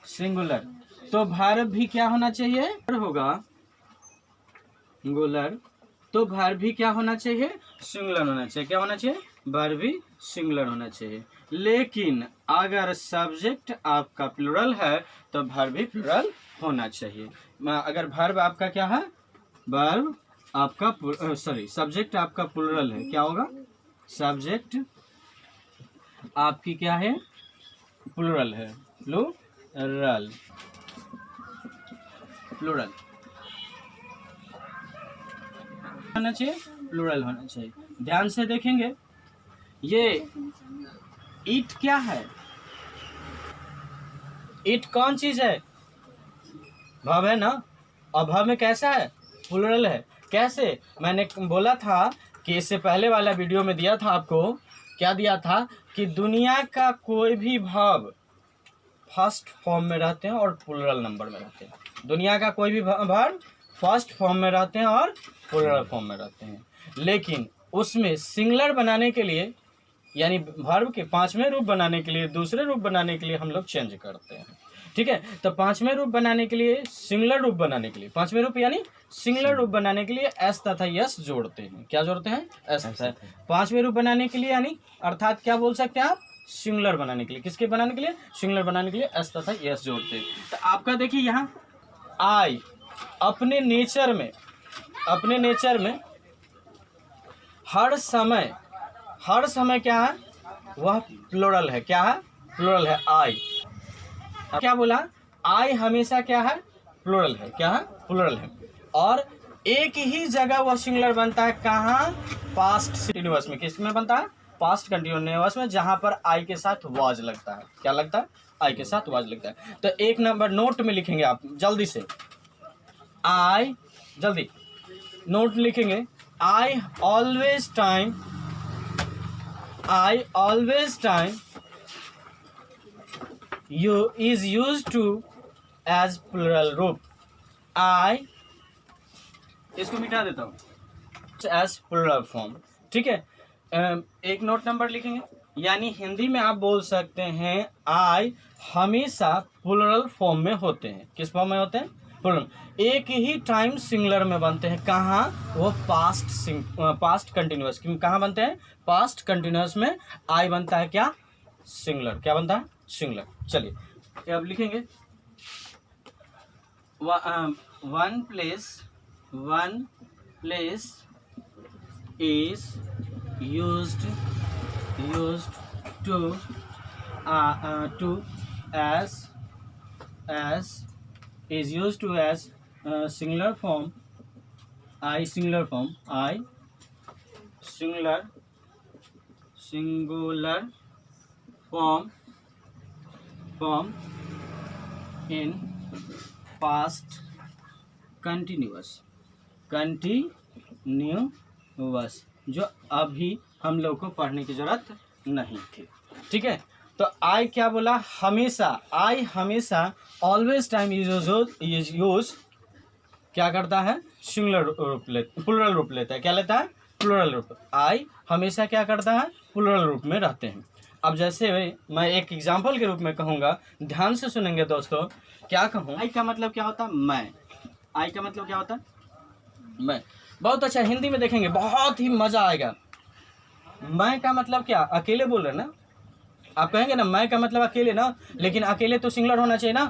सिंगुलर। तो वर्ब भी क्या होना चाहिए? होगा सिंगुलर, तो वर्ब भी क्या होना चाहिए? सिंगुलर होना चाहिए। क्या होना चाहिए? वर्ब भी सिंगुलर होना चाहिए। लेकिन अगर सब्जेक्ट आपका प्लुरल है तो वर्ब भी प्लुरल होना चाहिए। अगर वर्ब आपका क्या है? वर्ब आपका सब्जेक्ट आपका प्लुरल है, क्या होगा? सब्जेक्ट आपकी क्या है? प्लुरल है, प्लुरल होना चाहिए, प्लुरल होना चाहिए। ध्यान से देखेंगे, ये ईट क्या है? ईट कौन चीज है? भव है ना। और भव में कैसा है? प्लुरल है। कैसे? मैंने बोला था कि इससे पहले वाला वीडियो में दिया था आपको, क्या दिया था कि दुनिया का कोई भी भव फर्स्ट फॉर्म में रहते हैं और प्लूरल नंबर में रहते हैं। दुनिया का कोई भी वर्ब फर्स्ट फॉर्म में रहते हैं और प्लूरल फॉर्म में रहते हैं, लेकिन उसमें सिंगुलर बनाने के लिए, यानी वर्ब के पांचवें रूप बनाने के लिए, दूसरे रूप बनाने के लिए हम लोग चेंज करते हैं। ठीक है, तो पांचवें रूप बनाने के लिए, सिंगुलर रूप बनाने के लिए, पांचवें रूप यानी सिंगुलर रूप बनाने के लिए एस तथा यस जोड़ते हैं। क्या जोड़ते हैं? एस तथा। पांचवें रूप बनाने के लिए यानी अर्थात क्या बोल सकते हैं आप? सिंगुलर बनाने के लिए। किसके बनाने के लिए? सिंगुलर बनाने के लिए एस तथा यस जोड़ते हैं। तो आपका देखिए यहाँ आई अपने नेचर में हर समय क्या है? वह प्लूरल है। क्या है? प्लूरल है आई। क्या बोला? आई हमेशा क्या है? प्लूरल है। क्या है? प्लूरल है। और एक ही जगह वह सिंगुलर बनता है। कहाँ? पास्ट कंटिन्यूअस में। किस में बनता है? पास्ट कंटिन्यूअस में, जहां पर आई के साथ वाज लगता है। क्या लगता है? आई के साथ वाज लगता है। तो एक नंबर नोट में लिखेंगे आप जल्दी से। आई, जल्दी नोट लिखेंगे। I always time you is used to as plural रूप। I इसको मिटा देता हूँ as plural form। ठीक है, एक नोट नंबर लिखेंगे, यानी हिंदी में आप बोल सकते हैं आई हमेशा प्लूरल फॉर्म में होते हैं। किस फॉर्म में होते हैं? प्लूरल। एक ही टाइम सिंगुलर में बनते हैं। कहाँ? वो पास्ट कंटिन्यूअस। कहाँ बनते हैं? पास्ट कंटिन्यूअस में आई बनता है क्या? सिंगुलर। क्या बनता है? सिंगुलर। चलिए अब लिखेंगे one place is used to as singular form I singular form in past continuous, जो अभी हम लोग को पढ़ने की जरूरत नहीं थी। ठीक है, तो आई क्या बोला? हमेशा। आई हमेशा ऑलवेज टाइम इज यूज क्या करता है? सिंगुलर रूप प्लूरल रूप लेता है। क्या लेता है? प्लूरल रूप। आई हमेशा क्या करता है? प्लूरल रूप में रहते हैं। अब जैसे मैं एक एग्जाम्पल के रूप में कहूँगा, ध्यान से सुनेंगे दोस्तों। क्या कहूँ? आई का मतलब क्या होता है? मैं। आई का मतलब क्या होता है? मैं। बहुत अच्छा, हिंदी में देखेंगे बहुत ही मज़ा आएगा। मैं का मतलब क्या? अकेले बोल रहे ना आप? कहेंगे ना मैं का मतलब अकेले ना, लेकिन अकेले तो सिंगुलर होना चाहिए ना,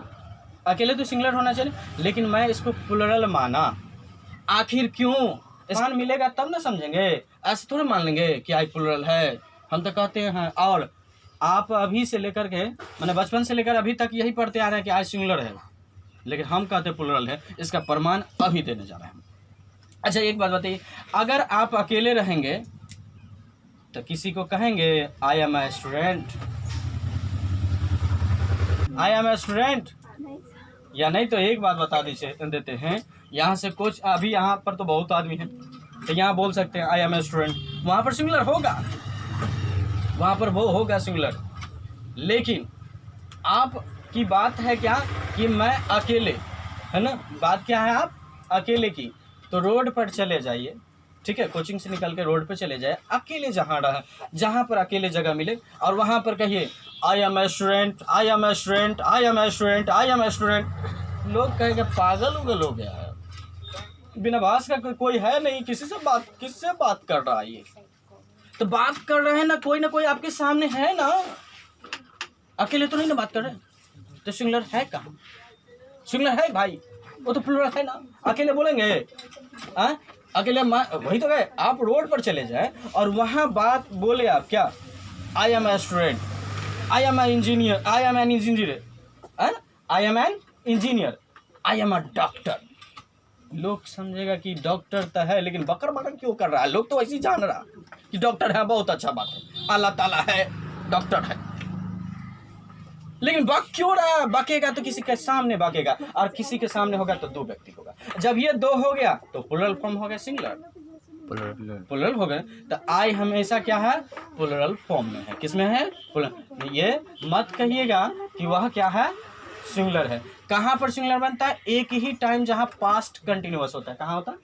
अकेले तो सिंगुलर होना चाहिए, लेकिन मैं इसको प्लूरल माना। आखिर क्यों? स्थान मिलेगा तब ना समझेंगे, ऐसे थोड़े मान लेंगे कि आई प्लूरल है। हम तो कहते हैं, और आप अभी से लेकर के मैंने बचपन से लेकर अभी तक यही पढ़ते आ रहे हैं कि आई सिंगुलर है, लेकिन हम कहते प्लूरल है। इसका प्रमाण अभी देने जा रहे हैं। अच्छा एक बात बताइए, अगर आप अकेले रहेंगे तो किसी को कहेंगे I am a student, I am a student, या नहीं? तो एक बात बता देते हैं, यहाँ से कुछ अभी यहाँ पर तो बहुत आदमी है, तो यहाँ बोल सकते हैं आई एम ए स्टूडेंट। वहाँ पर सिंगुलर होगा, वहाँ पर वो होगा सिंगुलर, लेकिन आप की बात है क्या कि मैं अकेले, है ना? बात क्या है? आप अकेले की। तो रोड पर चले जाइए, ठीक है, कोचिंग से निकल के रोड पर चले जाए अकेले, जहाँ पर अकेले जगह मिले, और वहाँ पर कहिए I am a student, I am a student, I am a student, I am a student. लोग कहेंगे पागल उगल हो गया है, बिना भाष का कोई है नहीं, किससे बात कर रहा है ये? तो बात कर रहे हैं ना कोई आपके सामने है ना, अकेले तो नहीं ना बात कर रहे। तो सिंगुलर है कहाँ? सिंगुलर है भाई, वो तो प्लूरल है ना। अकेले बोलेंगे? अकेले वही तो गए। आप रोड पर चले जाए और वहाँ बात बोले आप क्या? I am a student, I am a engineer, I am an engineer, I am an engineer, I am a doctor. लोग समझेगा कि डॉक्टर तो है, लेकिन बकर बकर क्यों कर रहा है? लोग तो वैसे ही जान रहा कि डॉक्टर है, बहुत अच्छा बात है, अल्लाह ताला है, डॉक्टर है, लेकिन बक क्यों रहा है? बकेगा तो किसी के सामने बकेगा, और किसी के सामने होगा तो दो व्यक्ति होगा। जब ये दो हो गया तो प्लूरल फॉर्म हो गया सिंगुलर। प्लुरल हो गए। तो आई हमेशा क्या है, प्लुरल फॉर्म में है। किसमें है, प्लुरल। ये मत कहिएगा कि वह क्या है, सिंगुलर है। कहाँ पर सिंगुलर बनता है, एक ही टाइम जहाँ पास्ट कंटिन्यूअस होता है। कहाँ होता है,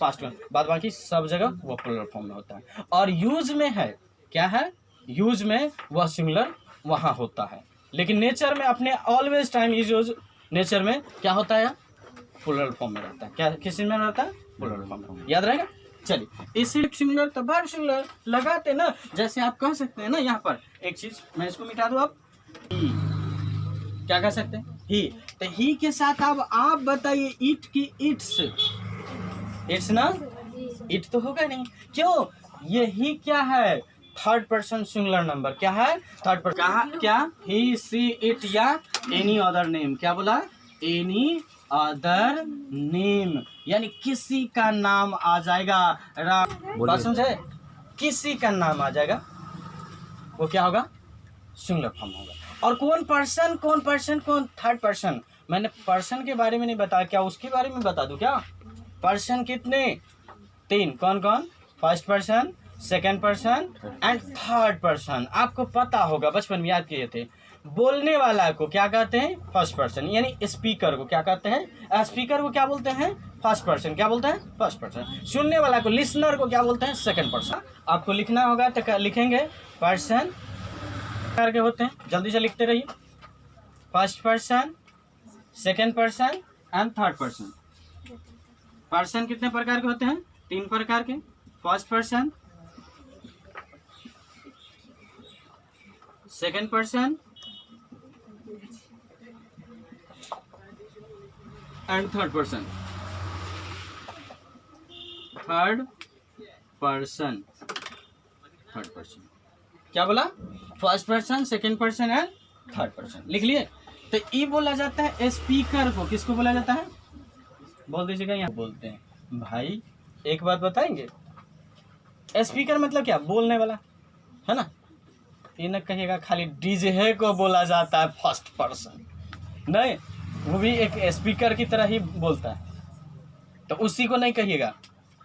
पास्ट में। बाद बाकी सब जगह वो प्लुरल फॉर्म में होता है। और यूज में है, क्या है, यूज में वह सिंगुलर वहाँ होता है। लेकिन नेचर में अपने ऑलवेज टाइम यूज नेचर में क्या होता है, प्लुरल फॉर्म में रहता है। क्या किस में रहता है, प्लुरल फॉर्म में। याद रहेगा। चलिए, इसी सिंगुलर तो वर्ब सिंगुलर लगाते ना। जैसे आप कह सकते हैं ना, यहाँ पर एक चीज मैं इसको मिटा दूं, आप ही क्या कह सकते हैं, ही। तो ही के साथ अब आप बताइए इट की इट्स, इट्स ना, इट तो होगा नहीं। क्यों, ये ही क्या है, थर्ड पर्सन सिंगुलर नंबर। क्या है, थर्ड पर्सन। कहाँ, क्या, ही सी इट या एनी अदर नेम। क्या बोला, एनी अदर नेम, यानी किसी का नाम आ जाएगा। बात समझे, किसी का नाम आ जाएगा, वो क्या होगा, सिंगुलर फॉर्म होगा। और कौन पर्सन, कौन पर्सन, कौन थर्ड पर्सन। मैंने पर्सन के बारे में नहीं बताया, क्या उसके बारे में बता दूं क्या। पर्सन कितने, 3। कौन कौन, first person, second person and third person. आपको पता होगा, बचपन में याद किए थे। बोलने वाला को क्या कहते हैं, फर्स्ट पर्सन, यानी स्पीकर को क्या कहते हैं, स्पीकर को क्या बोलते हैं, फर्स्ट पर्सन। क्या बोलते हैं, फर्स्ट पर्सन। सुनने वाला को, लिसनर को क्या बोलते हैं, सेकंड पर्सन। आपको लिखना होगा तो लिखेंगे, पर्सन करके होते हैं, जल्दी से लिखते रहिए। First person, second person and third person. Person कितने प्रकार के होते हैं, 3 प्रकार के। First person, second person and third person. Third person, third person क्या बोला, first person, second person and third person. लिख लिए। तो ये बोला जाता है स्पीकर को। किसको बोला जाता है, बोल दीजिएगा। यहाँ बोलते हैं भाई, एक बात बताएंगे, स्पीकर मतलब क्या, बोलने वाला, है ना। ये न कहिएगा खाली डीजे को बोला जाता है फर्स्ट पर्सन, नहीं, वो भी एक स्पीकर की तरह ही बोलता है। तो उसी को नहीं कहिएगा,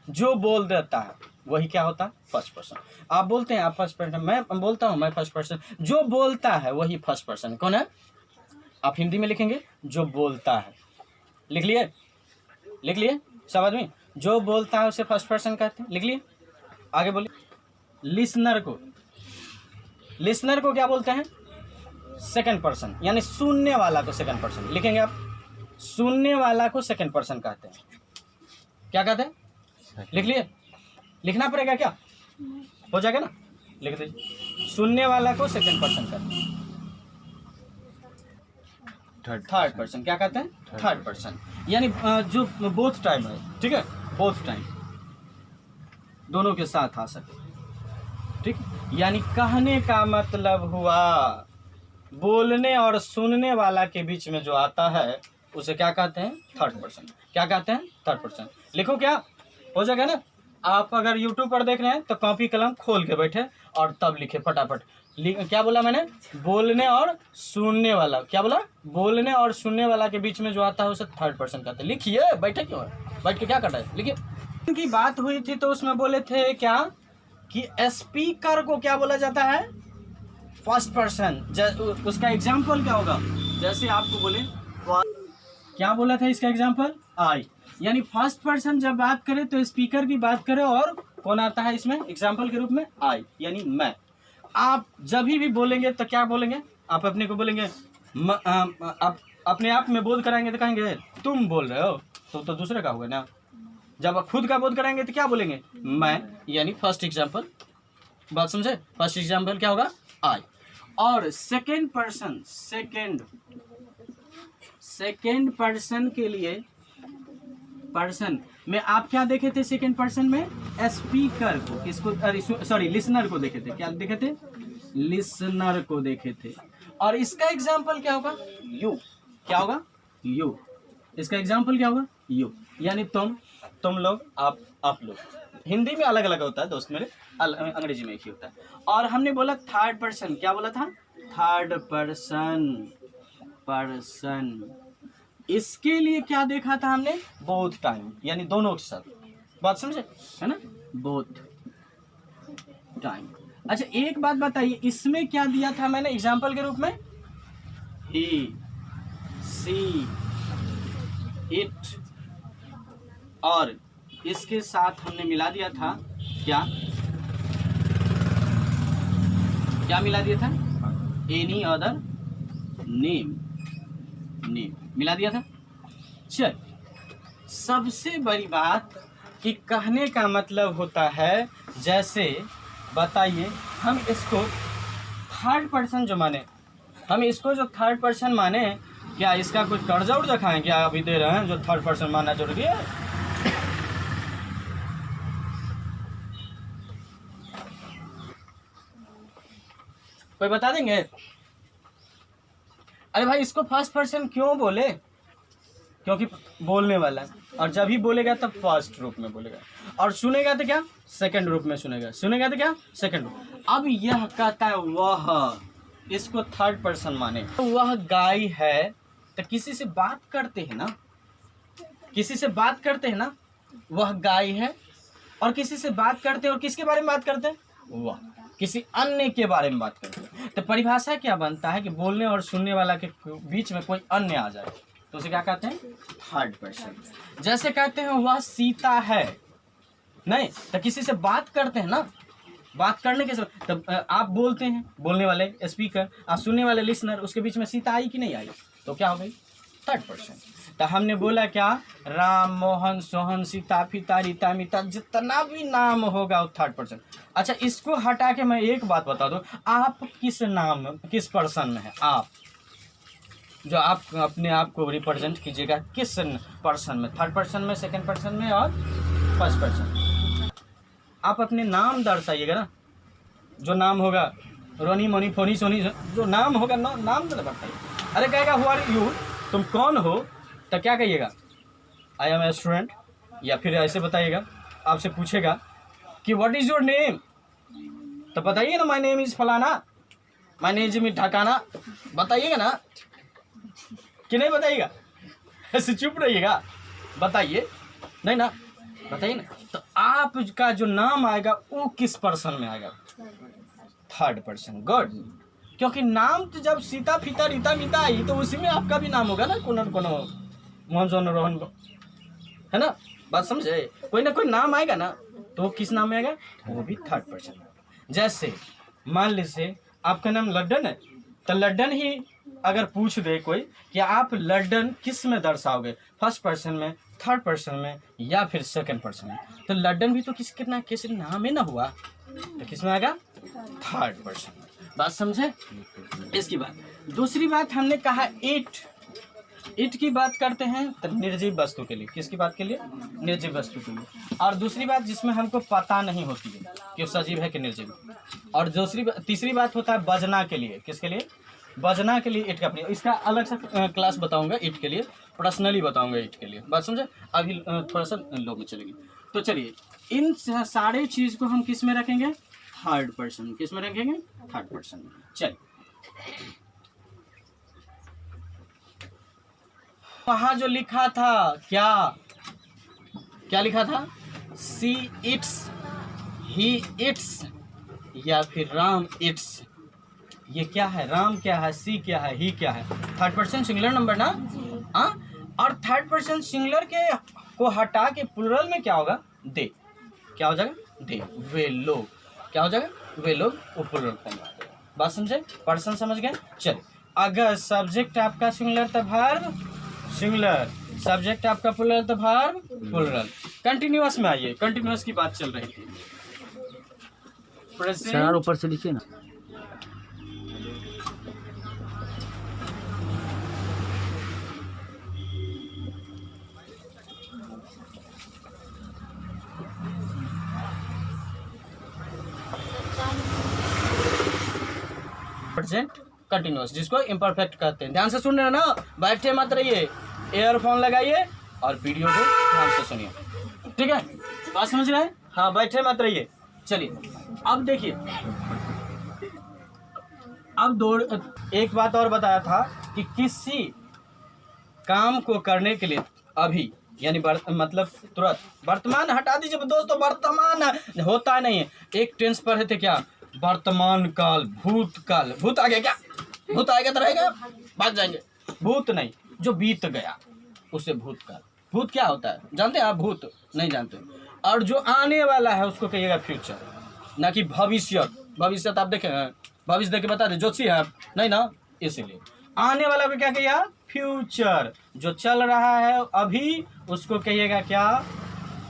जो बोल देता है वही क्या होता है, फर्स्ट पर्सन। आप बोलते हैं आप फर्स्ट पर्सन, मैं बोलता हूँ मैं फर्स्ट पर्सन। जो बोलता है वही फर्स्ट पर्सन। कौन है, आप हिंदी में लिखेंगे, जो बोलता है। लिख लिए, लिख लिए सब आदमी, जो बोलता है उसे फर्स्ट पर्सन कहते हैं। लिख लिए, आगे बोलिए। लिसनर को, लिसनर को क्या बोलते हैं, सेकंड पर्सन, यानी सुनने वाला को सेकंड पर्सन। लिखेंगे आप, सुनने वाला को सेकंड पर्सन कहते हैं। क्या कहते हैं, लिख लिए। लिखना पड़ेगा क्या, हो जाएगा ना, लिख दीजिए। सुनने वाला को सेकंड पर्सन कहते हैं। थर्ड पर्सन क्या कहते हैं, थर्ड पर्सन, यानी जो बोथ टाइम है, ठीक है, बोथ टाइम दोनों के साथ आ सके, ठीक। यानी कहने का मतलब हुआ, बोलने और सुनने वाला के बीच में जो आता है उसे क्या कहते हैं, थर्ड पर्सन। क्या कहते हैं, थर्ड पर्सन। लिखो, क्या हो जाएगा ना। आप अगर यूट्यूब पर देख रहे हैं तो कॉपी कलम खोल के बैठे और तब लिखे फटाफट। क्या बोला मैंने, बोलने और सुनने वाला। क्या बोला, बोलने और सुनने वाला के बीच में जो आता है उसे थर्ड पर्सन कहते हैं। लिखिए, बैठे क्यों है, बैठ के क्या कर रहे हैं, लिखिए। की बात हुई थी तो उसमें बोले थे क्या कि स्पीकर को क्या बोला जाता है, फर्स्ट पर्सन। उसका एग्जाम्पल क्या होगा, जैसे आपको बोले, क्या बोला था इसका एग्जाम्पल, आई, यानी फर्स्ट पर्सन जब बात करे तो स्पीकर की बात करे और कौन आता है इसमें एग्जाम्पल के रूप में, आई, यानी मैं। आप जब भी बोलेंगे तो क्या बोलेंगे, आप अपने को बोलेंगे, आप अपने आप में बोध कराएंगे तो कहेंगे तुम बोल रहे हो, तो दूसरे का होगा ना। जब आप खुद का बोध कराएंगे तो क्या बोलेंगे, मैं, यानी फर्स्ट एग्जाम्पल। बात समझे, फर्स्ट एग्जाम्पल क्या होगा, आई। और सेकेंड पर्सन, सेकेंड पर्सन के लिए, पर्सन में आप क्या देखे थे, सेकेंड पर्सन में स्पीकर को, किसको, सॉरी लिसनर को देखे थे। क्या देखे थे, लिसनर को देखे थे। और इसका एग्जाम्पल क्या होगा, यू। क्या होगा, यू। इसका एग्जाम्पल क्या होगा, यू, यानी तुम लोग, आप लोग। हिंदी में अलग अलग होता है दोस्त मेरे, अंग्रेजी में एक ही होता है। और हमने बोला थर्ड पर्सन, क्या बोला था, थर्ड पर्सन, इसके लिए क्या देखा था हमने, बोथ टाइम, यानी दोनों के साथ। बात समझे, है ना। Both time. अच्छा एक बात बताइए, इसमें क्या दिया था मैंने एग्जाम्पल के रूप में? ही, सी, इट, और इसके साथ हमने मिला दिया था क्या? क्या मिला दिया था? एनी अदर नेम, नेम मिला दिया था। चल, सबसे बड़ी बात कि कहने का मतलब होता है, जैसे बताइए हम इसको थर्ड पर्सन जो माने, हम इसको जो थर्ड पर्सन माने, क्या इसका कुछ कर्जा उर्जा खाएं क्या अभी दे रहे हैं जो थर्ड पर्सन मानना जरूरी है? कोई बता देंगे? अरे भाई इसको फर्स्ट पर्सन क्यों बोले? क्योंकि बोलने वाला है, और जब ही बोलेगा तब फर्स्ट रूप में बोलेगा, और सुनेगा तो क्या? सेकंड रूप में सुनेगा, सुनेगा तो क्या? सेकंड रूप। अब यह कहता है वह, इसको थर्ड पर्सन माने, तो वह गाय है, तो किसी से बात करते हैं ना, किसी से बात करते हैं ना, वह गाय है, और किसी से बात करते हैं, और किसके बारे में बात करते हैं? वह किसी अन्य के बारे में बात करते हैं। तो परिभाषा क्या बनता है कि बोलने और सुनने वाला के बीच में कोई अन्य आ जाए तो उसे क्या कहते हैं? Third person. जैसे कहते हैं वह सीता है, नहीं तो किसी से बात करते हैं ना, बात करने के तब आप बोलते हैं, बोलने वाले स्पीकर, और सुनने वाले लिसनर, उसके बीच में सीता आई कि नहीं आई? तो क्या हो गई? Third person. तो हमने बोला क्या? राम, मोहन, सोहन, सीता, पिता, रीता, मिता, जितना भी नाम होगा वो थर्ड पर्सन। अच्छा इसको हटा के मैं एक बात बता दूं, आप किस नाम, किस पर्सन में है? आप जो आप अपने आप को रिप्रेजेंट कीजिएगा किस पर्सन में? थर्ड पर्सन में, सेकंड पर्सन में, और फर्स्ट पर्सन। आप अपने नाम दर्शाइएगा ना, जो नाम होगा रोनी, मोनी, फोनी, सोनी, जो नाम होगा ना, नाम तो बताइए। अरे कहेगा हु आर यू, तुम कौन हो, तो क्या कहिएगा? आई एम ए स्टूडेंट, या फिर ऐसे बताइएगा, आपसे पूछेगा कि व्हाट इज योर नेम, तो बताइए ना माय नेम इज फलाना, माय नेम इज ढकाना, बताइएगा ना कि नहीं बताइएगा? ऐसे चुप रहिएगा, बताइए नहीं ना, बताइए ना। तो आपका जो नाम आएगा वो किस पर्सन में आएगा? Third person. गुड, क्योंकि नाम तो जब सीता, फीता, रीता, मीता आई तो उसी में आपका भी नाम होगा ना, कोनो मोहन, सोहन, रोहन, है ना? बात समझे? कोई ना कोई नाम आएगा ना, तो किस नाम में आएगा? वो भी थर्ड पर्सन। जैसे मान लीजिए आपका नाम लड्डन है, तो लड्डन ही अगर पूछ दे कोई कि आप लड्डन किस में दर्शाओगे, फर्स्ट पर्सन में, थर्ड पर्सन में, या फिर सेकंड पर्सन में, तो लड्डन भी तो किसी नाम है ना हुआ, तो किस में आएगा? थर्ड पर्सन में। बात समझे? इसकी बात। दूसरी बात हमने कहा इट, इट की बात करते हैं तो निर्जीव वस्तु के लिए। किसकी बात के लिए? निर्जीव वस्तु के लिए। और दूसरी बात जिसमें हमको पता नहीं होती है कि सजीव है कि निर्जीव। और तीसरी बात होता है बजना के लिए। किसके लिए? बजना के लिए इट का प्रयोग। इसका अलग से क्लास बताऊंगा इट के लिए, पर्सनली बताऊंगा इट के लिए। बात समझे? अभी थोड़ा सा लोग में चलेगी। तो चलिए इन सारे चीज़ को हम किस में रखेंगे? Third person. किस में रखेंगे? थर्ड पर्सन में। चलिए वहाँ जो लिखा था क्या लिखा था? सी इट्स, ही इट्स, या फिर राम इट्स। ये क्या है? राम क्या है, सी क्या है, ही क्या है? थर्ड पर्सन सिंगुलर नंबर ना। हाँ, और थर्ड पर्सन सिंगुलर के को हटा के प्लुरल में क्या होगा? दे। क्या हो जाएगा? दे। वे लोग। क्या हो जाएगा? वे लोग। वो प्लुरल फॉर्म। बात समझे? पर्सन समझ गए? चलिए अगर सब्जेक्ट आपका सिंगुलर तो वर्ब सिंगुलर, सब्जेक्ट आपका प्लुरल तो वर्ब प्लुरल। कंटिन्यूअस में आइए, कंटिन्यूअस की बात चल रही थी। सर ऊपर से लिखिए ना। प्रेजेंट कंटिन्यूअस, जिसको इम्परफेक्ट कहते हैं। ध्यान से सुन रहे हैं ना, बैठे मत रहिए, एयरफोन लगाइए और वीडियो को ध्यान से सुनिए। ठीक है? बात समझ रहे हैं? हाँ, बैठे मत रहिए। चलिए अब देखिए, अब एक बात और बताया था कि किसी काम को करने के लिए अभी यानी मतलब तुरंत। वर्तमान हटा दीजिए दोस्तों, वर्तमान होता नहीं है। एक टेंस पढ़े थे क्या, वर्तमान काल, भूतकाल। भूत आ गया क्या, भूत आएगा तो रहेगा, भाग जाएंगे। भूत नहीं, जो बीत गया उसे भूतकाल। भूत क्या होता है जानते हैं आप, भूत नहीं जानते। और जो आने वाला है उसको कहिएगा फ्यूचर, ना कि भविष्य। भविष्य आप देखें, भविष्य देख के बता दे ज्योतिषी है आप, नहीं ना, इसीलिए आने वाला को क्या कहिएगा, फ्यूचर। जो चल रहा है अभी उसको कहिएगा क्या,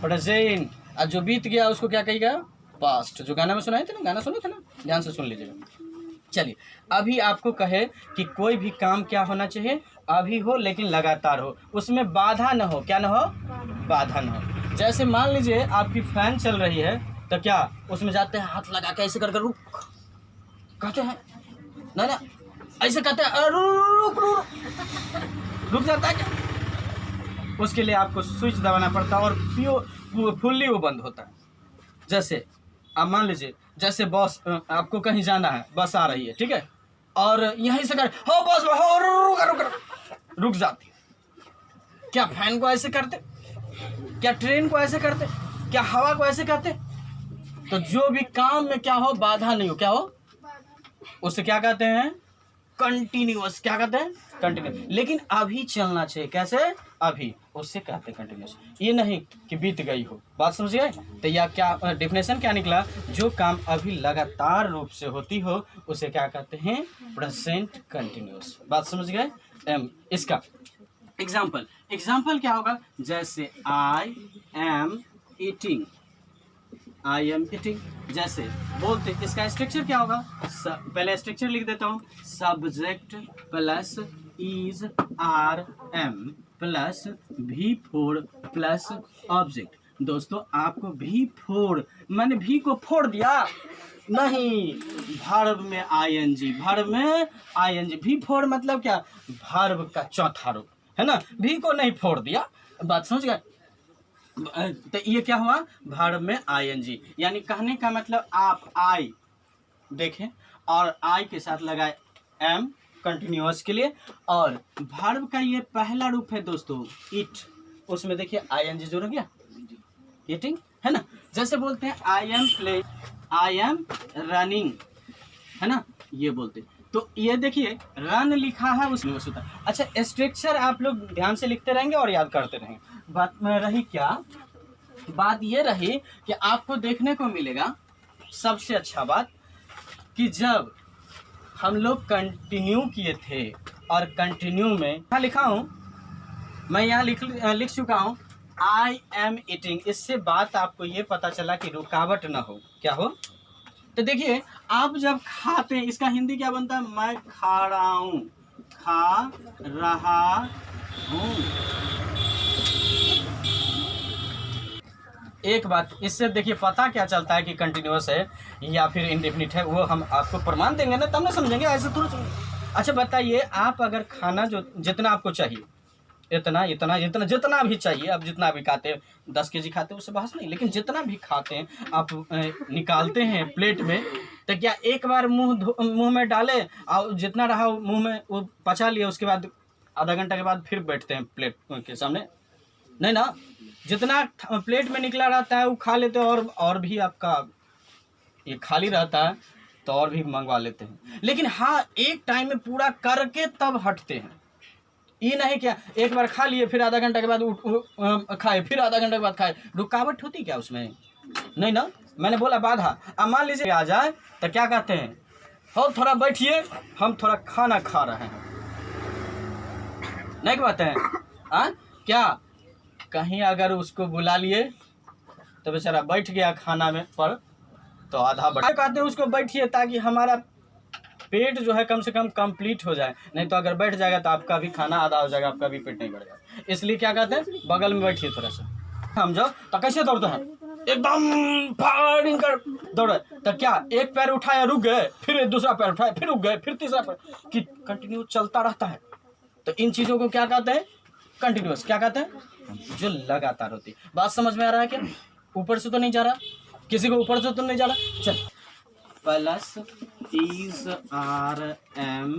प्रेजेंट। और जो बीत गया उसको क्या कहिएगा, पास्ट। जो गाना में सुनाए थे ना, गाना सुने थे ना, ध्यान से सुन लीजिएगा। चलिए, अभी आपको कहे कि कोई भी काम क्या होना चाहिए, अभी हो लेकिन लगातार हो, उसमें बाधा न हो। क्या न हो, बाधा न हो। जैसे मान लीजिए आपकी फैन चल रही है, तो क्या उसमें जाते हैं हाथ लगा के ऐसे कर रुक कहते हैं, ना ऐसे कहते हैं रुक रुक रुक जाता है क्या, उसके लिए आपको स्विच दबाना पड़ता है और फुल्ली वो बंद होता है। जैसे आप मान लीजिए, जैसे बस आपको कहीं जाना है, बस आ रही है, ठीक है, और यहीं से कर हो बस हो रुक जाती है। क्या फैन को ऐसे करते, क्या ट्रेन को ऐसे करते, क्या हवा को ऐसे करते? तो जो भी काम में क्या हो, बाधा नहीं हो, क्या हो, उसे क्या कहते हैं, कंटिन्यूअस। क्या कहते हैं, कंटिन्यूअस। लेकिन अभी चलना चाहिए, कैसे, अभी, उससे कहते हैं कंटिन्यूअस। ये नहीं कि बीत गई हो। बात समझ गए? तो यह क्या डेफिनेशन क्या निकला, जो काम अभी लगातार रूप से होती हो उसे क्या कहते हैं, प्रेजेंट कंटिन्यूअस। बात समझ गए? इसका एग्जाम्पल क्या होगा, जैसे I am eating, I am eating. जैसे बोलते, इसका स्ट्रक्चर क्या होगा, पहले स्ट्रक्चर लिख देता हूँ, subject plus is are am plus V four plus object. दोस्तों आपको भी फोर मैंने भी को फोड़ दिया नहीं, वर्ब में आईएनजी, वर्ब में आईएनजी। भी फोर मतलब क्या, वर्ब का चौथा रूप है ना, भी को नहीं फोड़ दिया। बात समझ गए? तो ये क्या हुआ, वर्ब में आईएनजी। यानी कहने का मतलब आप आई देखें और आई के साथ लगाए एम कंटिन्यूअस के लिए, और वर्ब का ये पहला रूप है दोस्तों इट, उसमें देखिए आईएनजी जुड़ गया, ईटिंग है ना। जैसे बोलते हैं I am play, I am running, है ना, ये बोलते। तो ये देखिए रन लिखा है उसमें होता। अच्छा, स्ट्रक्चर आप लोग ध्यान से लिखते रहेंगे और याद करते रहेंगे। बात में रही क्या, बात ये रही कि आपको देखने को मिलेगा सबसे अच्छा बात कि जब हम लोग कंटिन्यू किए थे, और कंटिन्यू में क्या लिखा हूँ मैं, यहाँ लिख चुका हूँ आई एम ईटिंग। इससे बात आपको ये पता चला कि रुकावट ना हो, क्या हो। तो देखिए आप जब खाते हैं, इसका हिंदी क्या बनता है, मैं खा रहा हूँ, खा रहा हूँ। एक बात इससे देखिए पता क्या चलता है कि कंटिन्यूअस है या फिर इंडेफिनिट है, वो हम आपको प्रमाण देंगे ना, तब ना समझेंगे, ऐसे थोड़ा समझेंगे। अच्छा बताइए, आप अगर खाना जो जितना आपको चाहिए, इतना इतना जितना जितना भी चाहिए, आप जितना भी खाते हैं, 10 केजी खाते हैं उससे बहस नहीं, लेकिन जितना भी खाते हैं आप निकालते हैं प्लेट में, तो क्या एक बार मुंह में डाले और जितना रहा मुंह में वो पचा लिया, उसके बाद आधा घंटा के बाद फिर बैठते हैं प्लेट के सामने, नहीं ना। जितना प्लेट में निकला रहता है वो खा लेते हैं, और भी आपका ये खाली रहता है तो और भी मंगवा लेते हैं। लेकिन हाँ, एक टाइम में पूरा करके तब हटते हैं। ये नहीं क्या एक बार खा लिए फिर आधा घंटा के बाद खाए, फिर आधा घंटा के बाद खाए, रुकावट होती क्या उसमें, नहीं ना। मैंने बोला बाधा। अब मान लीजिए आ जाए तो क्या कहते हैं, हो थोड़ा बैठिए, हम थोड़ा खाना खा रहे हैं, नहीं कहते हैं क्या। कहीं अगर उसको बुला लिए तो बेचारा बैठ गया खाना में पर, तो आधा कहते हैं उसको बैठिए ताकि हमारा पेट जो है कम से कम कंप्लीट हो जाए, नहीं तो अगर बैठ जाएगा तो आपका भी खाना आधा हो जाएगा, आपका भी पेट नहीं बढ़ेगा। इसलिए क्या कहते हैं, बगल में बैठिए थोड़ा सा, समझो। तो कैसे दौड़ते हैं, एकदम फायरिंग कर दौड़े, तो क्या एक पैर उठाया रुक गए, फिर दूसरा पैर उठाया फिर रुक गए, फिर तीसरा पैर, कि कंटिन्यू चलता रहता है। तो इन चीजों को क्या कहते हैं, कंटिन्यूअस। क्या कहते हैं, जो लगातार होती है। बात समझ में आ रहा है क्या, ऊपर से तो नहीं जा रहा, किसी को ऊपर से तो नहीं जा रहा। चल, plus is are am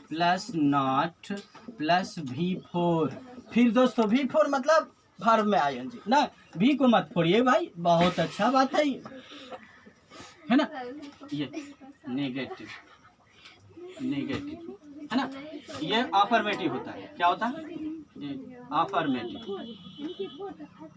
plus not plus V four. फिर दोस्तों भी फोर मतलब वर्ब में आईएनजी ना, भी को मत फोड़िए भाई, बहुत अच्छा बात है ये, है ना। ये नेगेटिव, नेगेटिव है ना, ये अफर्मेटिव होता है। क्या होता है? ये अफर्मेटिव।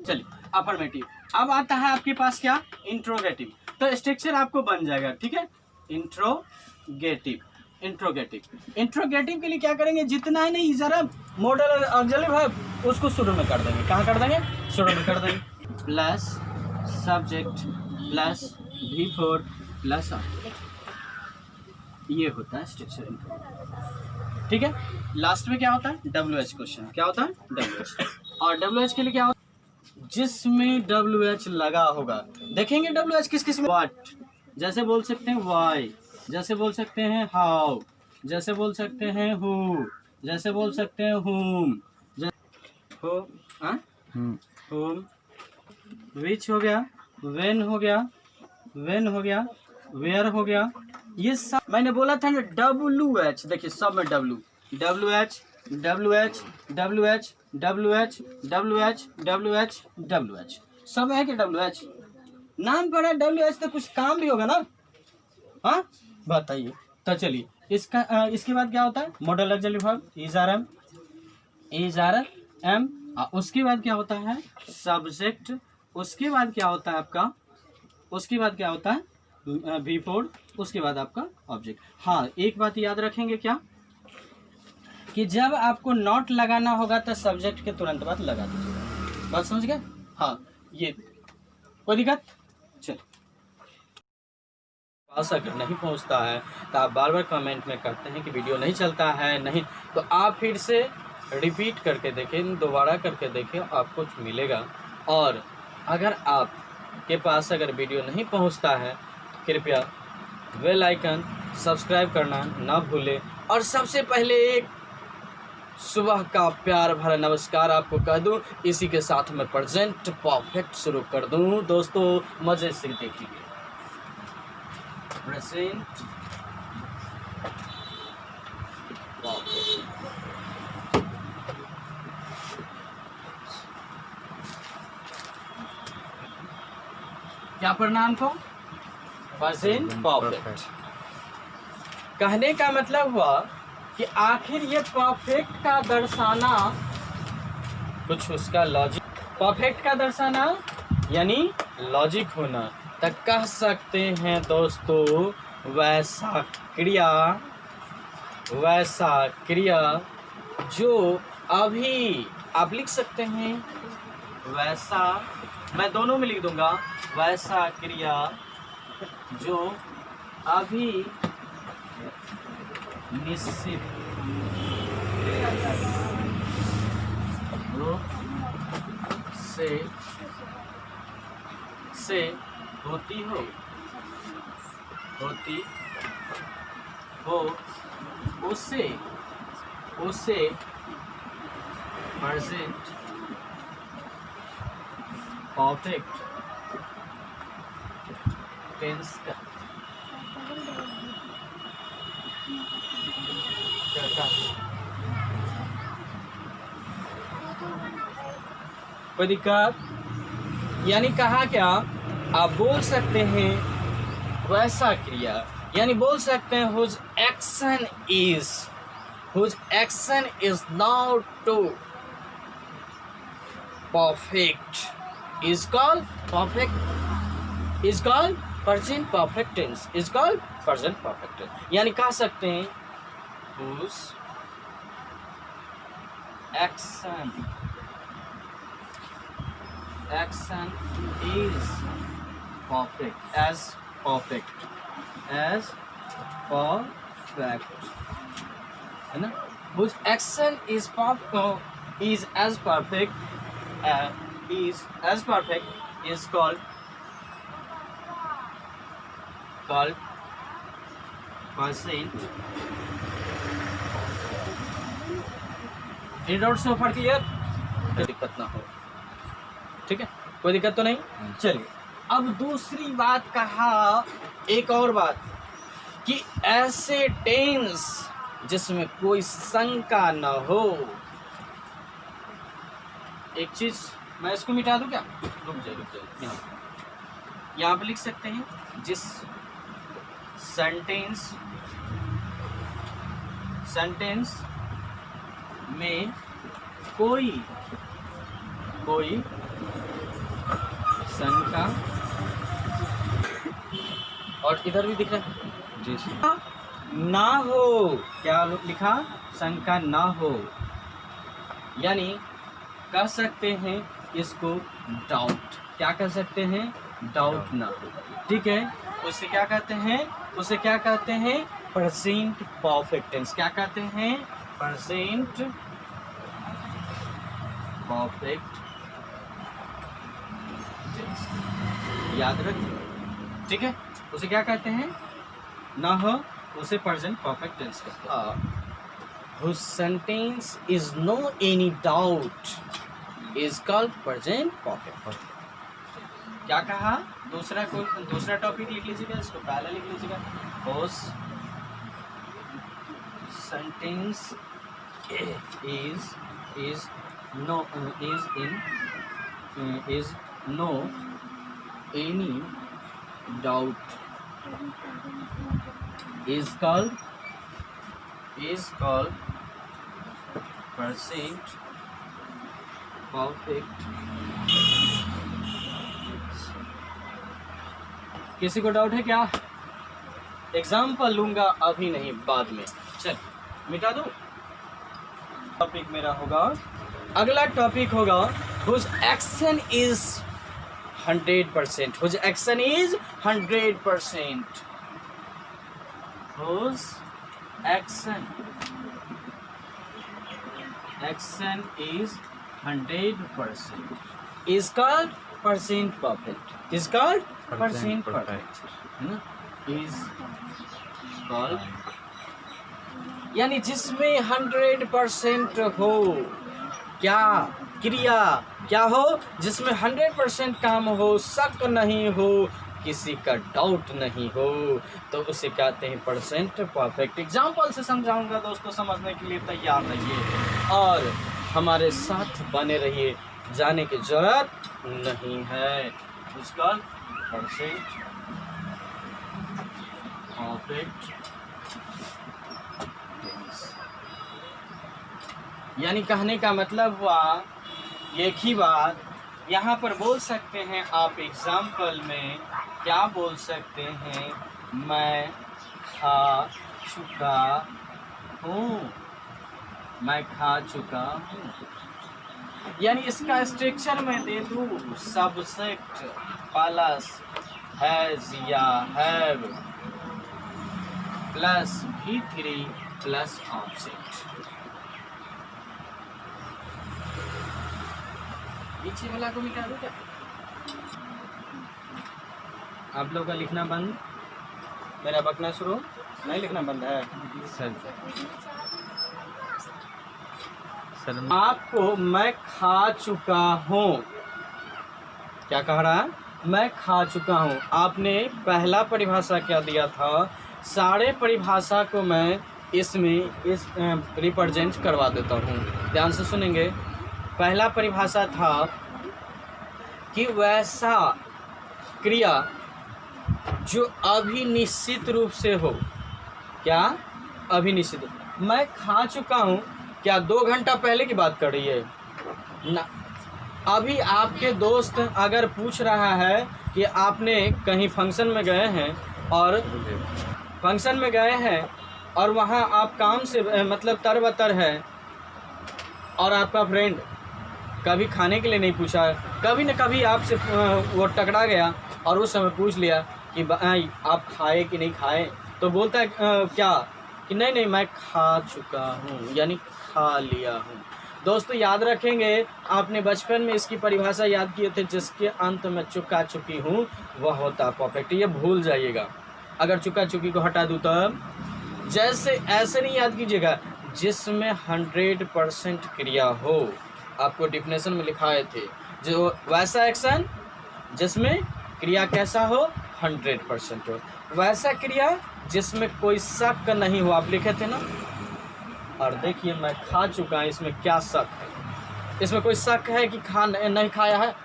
चलिए अफर्मेटिव। अब आता है आपके पास क्या? इंट्रोगेटिव। तो स्ट्रक्चर आपको बन जाएगा, ठीक है। Interrogative, interrogative. इंट्रोगेटिव के लिए क्या करेंगे? जितना है नहीं जरा मॉडल ऑक्सिलरी वर्ब उसको शुरू में कर देंगे। कहाँ कर देंगे? शुरू में कर देंगे। Plus subject plus V4 plus object, ये होता है स्ट्रक्चर, ठीक है। लास्ट में क्या होता है? WH question. क्या होता है? WH। और WH के लिए क्या होता है? जिसमें WH लगा होगा, देखेंगे WH किस किस में। व्हाट, जैसे बोल सकते हैं व्हाई, जैसे बोल सकते हैं हाउ, जैसे बोल सकते हैं हु, जैसे बोल सकते हैं whom, whom, which हो गया, when हो गया, when हो गया, where हो गया। ये सब मैंने बोला था ना WH, देखिए सब में W, WH, WH, WH, WH, WH, WH, WH, सब है कि WH नाम पड़ा WH, तो कुछ काम भी होगा ना, हाँ बताइए। तो चलिए इसके बाद क्या होता है? Modal auxiliary verb is are am. उसके बाद क्या होता है? सब्जेक्ट। उसके बाद क्या होता है आपका? उसके बाद क्या होता है? V4। उसके बाद आपका ऑब्जेक्ट। हाँ एक बात याद रखेंगे क्या, कि जब आपको नॉट लगाना होगा तो सब्जेक्ट के तुरंत बाद लगा दीजिएगा। बात समझ गए? हाँ ये कोई दिक्कत? चल पास अगर नहीं पहुंचता है तो आप बार बार कमेंट में करते हैं कि वीडियो नहीं चलता है, नहीं तो आप फिर से रिपीट करके देखें, दोबारा करके देखें, आपको मिलेगा। और अगर आपके पास अगर वीडियो नहीं पहुंचता है कृपया बेल आइकन सब्सक्राइब करना ना भूलें। और सबसे पहले एक सुबह का प्यार भरा नमस्कार आपको कह दूं, इसी के साथ मैं प्रेजेंट परफेक्ट शुरू कर दूं। दोस्तों मजे से देखिए प्रेजेंट क्या प्रणाम को प्रेजेंट परफेक्ट। कहने का मतलब हुआ कि आखिर ये परफेक्ट का दर्शाना कुछ उसका लॉजिक, परफेक्ट का दर्शाना यानी लॉजिक होना, तक कह सकते हैं दोस्तों वैसा क्रिया जो अभी आप लिख सकते हैं वैसा, मैं दोनों में लिख दूंगा, वैसा क्रिया जो अभी निश्चित रूप से होती हो उसे प्रेजेंट परफेक्ट टेंस का कोई दिक्कत? यानी कहा क्या, आप बोल सकते हैं वैसा क्रिया, यानी बोल सकते हैं whose action is now to perfect is called present perfect tense, is called present perfect tense। यानी कह सकते हैं whose action is perfect as perfect है ना, whose action is as perfect is called present। In doubt से फर्क clear, कोई दिक्कत ना हो, ठीक है, कोई दिक्कत तो नहीं। चलिए अब दूसरी बात कहा, एक और बात कि ऐसे टेंस जिसमें कोई शंका न हो, एक चीज मैं इसको मिटा दूँ क्या? रुक जाए यहाँ पे लिख सकते हैं, जिस सेंटेंस में कोई शंका, और इधर भी दिख रहा है जी ना हो, क्या लिखा? शंका ना हो, यानी कह सकते हैं इसको डाउट। क्या कह सकते हैं? डाउट ना हो, ठीक है। उसे क्या कहते हैं? उसे क्या कहते हैं? Present perfect tense. क्या कहते हैं? प्रेजेंट परफेक्ट टेंस, याद रखिए, ठीक है। उसे क्या कहते हैं? ना हो, उसे प्रेजेंट परफेक्ट टेंस कहते हैं। Whose sentence is no any doubt is called present perfect। क्या कहा? दूसरा टॉपिक लिख लीजिएगा, इसको पहले लिख लीजिएगा। Whose sentence is no any doubt is called present perfect। किसी को डाउट है क्या? एग्जाम्पल लूंगा, अभी नहीं, बाद में। चल मिटा दूं। टॉपिक मेरा होगा, अगला टॉपिक होगा whose action is 100%। whose action is 100%। whose action is 100% is called present perfect। is called present perfect, है ना? is called, यानी जिसमें 100% हो, क्या क्रिया क्या हो? जिसमें 100% काम हो, शक नहीं हो, किसी का डाउट नहीं हो, तो उसे कहते हैं प्रेजेंट परफेक्ट। एग्जाम्पल से समझाऊंगा दोस्तों, समझने के लिए तैयार रहिए और हमारे साथ बने रहिए, जाने की जरूरत नहीं है। उसका प्रेजेंट परफेक्ट यानी कहने का मतलब हुआ एक ही बात। यहाँ पर बोल सकते हैं आप एग्जाम्पल में, क्या बोल सकते हैं? मैं खा चुका हूँ, मैं खा चुका हूँ। यानी इसका स्ट्रक्चर में दे दूँ, सब्जेक्ट प्लस हैज या have plus V3 plus object. पीछे वाला को मिटा दो क्या? आप लोग का लिखना बंद, मेरा बकना शुरू, नहीं लिखना बंद है सर। आपको मैं खा चुका हूँ, क्या कह रहा है? मैं खा चुका हूँ। आपने पहला परिभाषा क्या दिया था? सारे परिभाषा को मैं इसमें रिप्रेजेंट करवा देता हूँ, ध्यान से सुनेंगे। पहला परिभाषा था कि वैसा क्रिया जो अभिनिश्चित रूप से हो। क्या? अभिनिश्चित। मैं खा चुका हूँ, क्या 2 घंटा पहले की बात कर रही है ना? अभी आपके दोस्त अगर पूछ रहा है कि आपने कहीं फंक्शन में गए हैं और वहाँ आप काम से मतलब तरबतर है, और आपका फ्रेंड कभी खाने के लिए नहीं पूछा, कभी न कभी आपसे वो टकरा गया और उस समय पूछ लिया कि आप खाए कि नहीं खाए, तो बोलता है क्या कि नहीं मैं खा चुका हूँ, यानी खा लिया हूँ। दोस्तों याद रखेंगे, आपने बचपन में इसकी परिभाषा याद किए थे, जिसके अंत में चुका चुकी हूँ वह होता परफेक्ट। ये भूल जाइएगा, अगर चुका चुकी को हटा दूँ तब। जैसे ऐसे नहीं याद कीजिएगा, जिसमें 100% क्रिया हो। आपको डिफिनेशन में लिखाए थे, जो वैसा एक्शन जिसमें क्रिया कैसा हो? 100% हो। वैसा क्रिया जिसमें कोई शक नहीं हो, आप लिखे थे ना। और देखिए मैं खा चुका हूँ, इसमें क्या शक है? इसमें कोई शक है कि नहीं खाया है?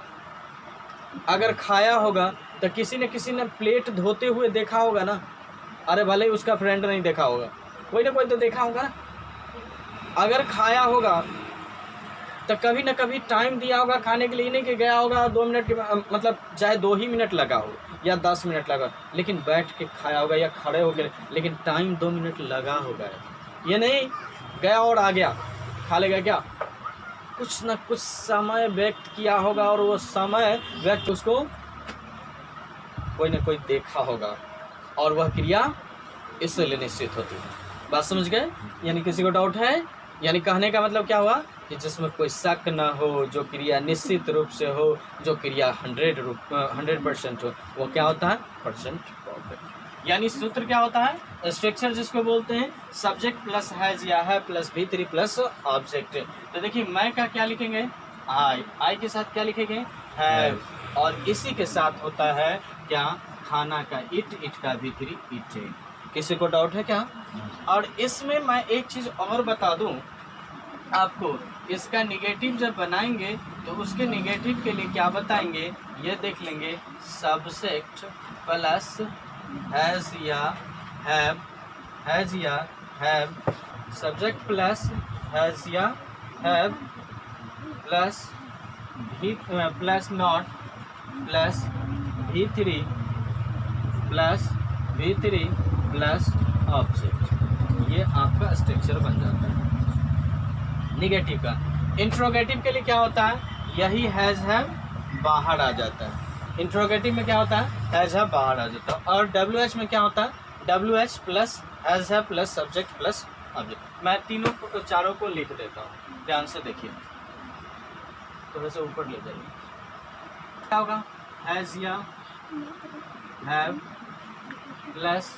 अगर खाया होगा तो किसी न प्लेट धोते हुए देखा होगा ना। अरे भले ही उसका फ्रेंड नहीं देखा होगा, कोई ना कोई तो देखा होगा ना। अगर खाया होगा तो कभी ना कभी टाइम दिया होगा खाने के लिए, नहीं कि गया होगा 2 मिनट के मतलब चाहे 2 ही मिनट लगा हो या 10 मिनट लगा, लेकिन बैठ के खाया होगा या खड़े होकर, लेकिन टाइम 2 मिनट लगा होगा। ये नहीं गया और आ गया खा लेगा, क्या कुछ न कुछ समय व्यक्त किया होगा और वो समय व्यक्त उसको कोई ना कोई देखा होगा और वह क्रिया इसलिए निश्चित होती है। बात समझ गए? यानी किसी को डाउट है? यानी कहने का मतलब क्या हुआ कि जिसमें कोई शक ना हो, जो क्रिया निश्चित रूप से हो, जो क्रिया 100% हो, वो क्या होता है? Percent perfect. यानी सूत्र क्या होता है? स्ट्रक्चर जिसको बोलते हैं सब्जेक्ट प्लस हैज या है प्लस V3 प्लस ऑब्जेक्ट। तो देखिए मैं का क्या लिखेंगे? आई के साथ क्या लिखेंगे? हैव। और इसी के साथ होता है क्या? खाना का इट का V3 इट। किसी को डाउट है क्या? और इसमें मैं एक चीज़ और बता दूं आपको, इसका निगेटिव जब बनाएंगे तो उसके निगेटिव के लिए क्या बताएंगे ये देख लेंगे। सब्जेक्ट प्लस हैज़ या हैव, हैज़ या हैव, सब्जेक्ट प्लस हैज़ या have plus not plus V3 plus object. ये आपका स्ट्रक्चर बन जाता है निगेटिव का। इंट्रोगेटिव के लिए क्या होता है? यही हैज़ हैव बाहर आ जाता है। इंट्रोगेटिव में क्या होता है? हैज़ हैव बाहर आ जाता है। और WH में क्या होता है? WH plus has have plus subject plus object. मैं चारों को लिख देता हूँ, ध्यान से देखिए, थोड़ा सा ऊपर ले जाइए। क्या होगा? हैज़ या have plus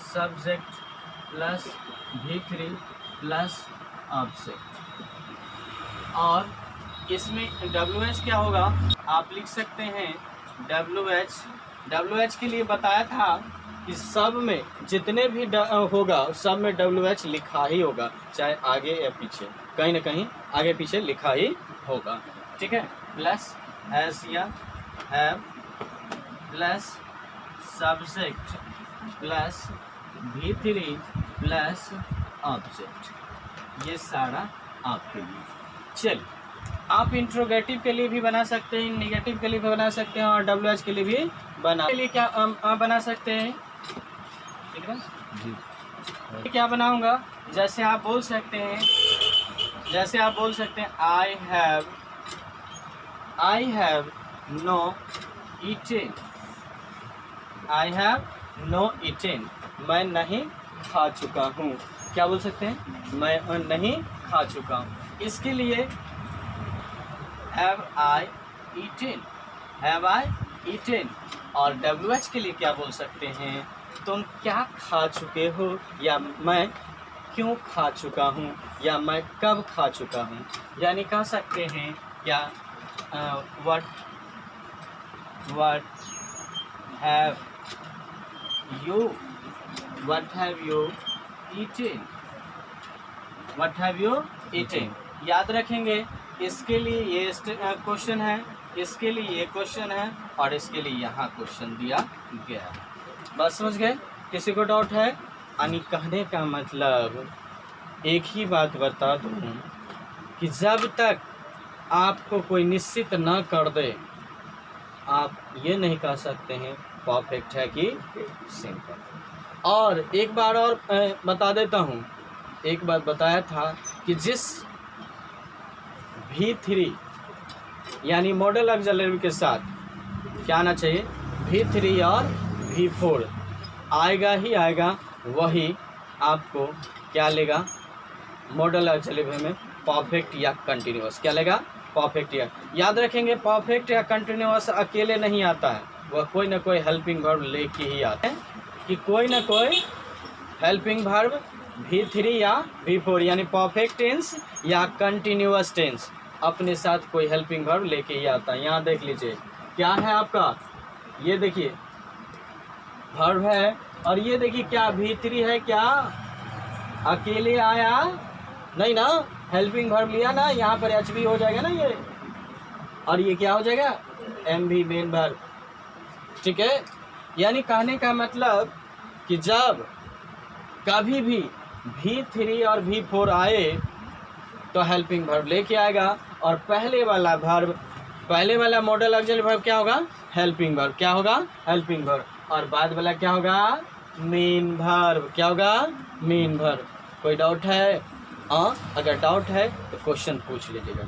subject plus V3 plus object. और इसमें WH क्या होगा? आप लिख सकते हैं WH के लिए बताया था कि सब में जितने भी होगा सब में WH लिखा ही होगा, चाहे आगे या पीछे, कहीं ना कहीं आगे पीछे लिखा ही होगा, ठीक है। प्लस हैज़ या have plus subject plus V3 plus object. ये सारा आपके लिए। चलिए, आप इंट्रोगेटिव के लिए भी बना सकते हैं, निगेटिव के लिए भी बना सकते हैं और WH के लिए भी के लिए क्या बना सकते हैं, ठीक है जी। क्या बनाऊंगा? जैसे आप बोल सकते हैं आई हैव नो ईटेन, मैं नहीं खा चुका हूँ। क्या बोल सकते हैं? मैं नहीं खा चुका हूँ। इसके लिए हैव आई ईटेन। और WH के लिए क्या बोल सकते हैं? तुम क्या खा चुके हो, या मैं क्यों खा चुका हूँ, या मैं कब खा चुका हूँ। यानी कह सकते हैं क्या what have you eaten। याद रखेंगे, इसके लिए ये क्वेश्चन है, इसके लिए ये क्वेश्चन है और इसके लिए यहाँ क्वेश्चन दिया गया है। बस समझ गए? किसी को डाउट है? यानी कहने का मतलब एक ही बात बता दूँ कि जब तक आपको कोई निश्चित न कर दे, आप ये नहीं कह सकते हैं परफेक्ट है कि सिंपल। और एक बार और बता देता हूँ, एक बात बताया था कि जिस V3 यानी मॉडल ऑक्सिलरी के साथ क्या आना चाहिए? V3 और V4 आएगा ही आएगा, वही आपको क्या लेगा मॉडल ऑक्सिलरी में? परफेक्ट या कंटिन्यूअस। क्या लेगा? परफेक्ट या। याद रखेंगे, परफेक्ट या कंटिन्यूअस अकेले नहीं आता है, वह कोई ना कोई हेल्पिंग वर्ब लेके ही आता है, कि कोई ना कोई हेल्पिंग वर्ब V3 या V4 यानी परफेक्ट टेंस या कंटिन्यूअस टेंस अपने साथ कोई हेल्पिंग वर्ब लेके ही आता है। यहाँ देख लीजिए क्या है आपका, ये देखिए वर्ब है, और ये देखिए क्या V3 है, क्या अकेले आया नहीं ना, हेल्पिंग वर्ब लिया ना, यहाँ पर एच बी हो जाएगा ना ये, और ये क्या हो जाएगा, एम भी मेन वर्ब। ठीक है, यानी कहने का मतलब कि जब कभी भी V3 और V4 आए तो हेल्पिंग वर्ब लेके आएगा, और पहले वाला वर्ब, पहले वाला मॉडल ऑक्सिलरी वर्ब क्या होगा, हेल्पिंग वर्ब। क्या होगा, हेल्पिंग वर्ब। और बाद वाला क्या होगा, मेन वर्ब। क्या होगा, मेन वर्ब। कोई डाउट है? अगर डाउट है तो क्वेश्चन पूछ लीजिएगा।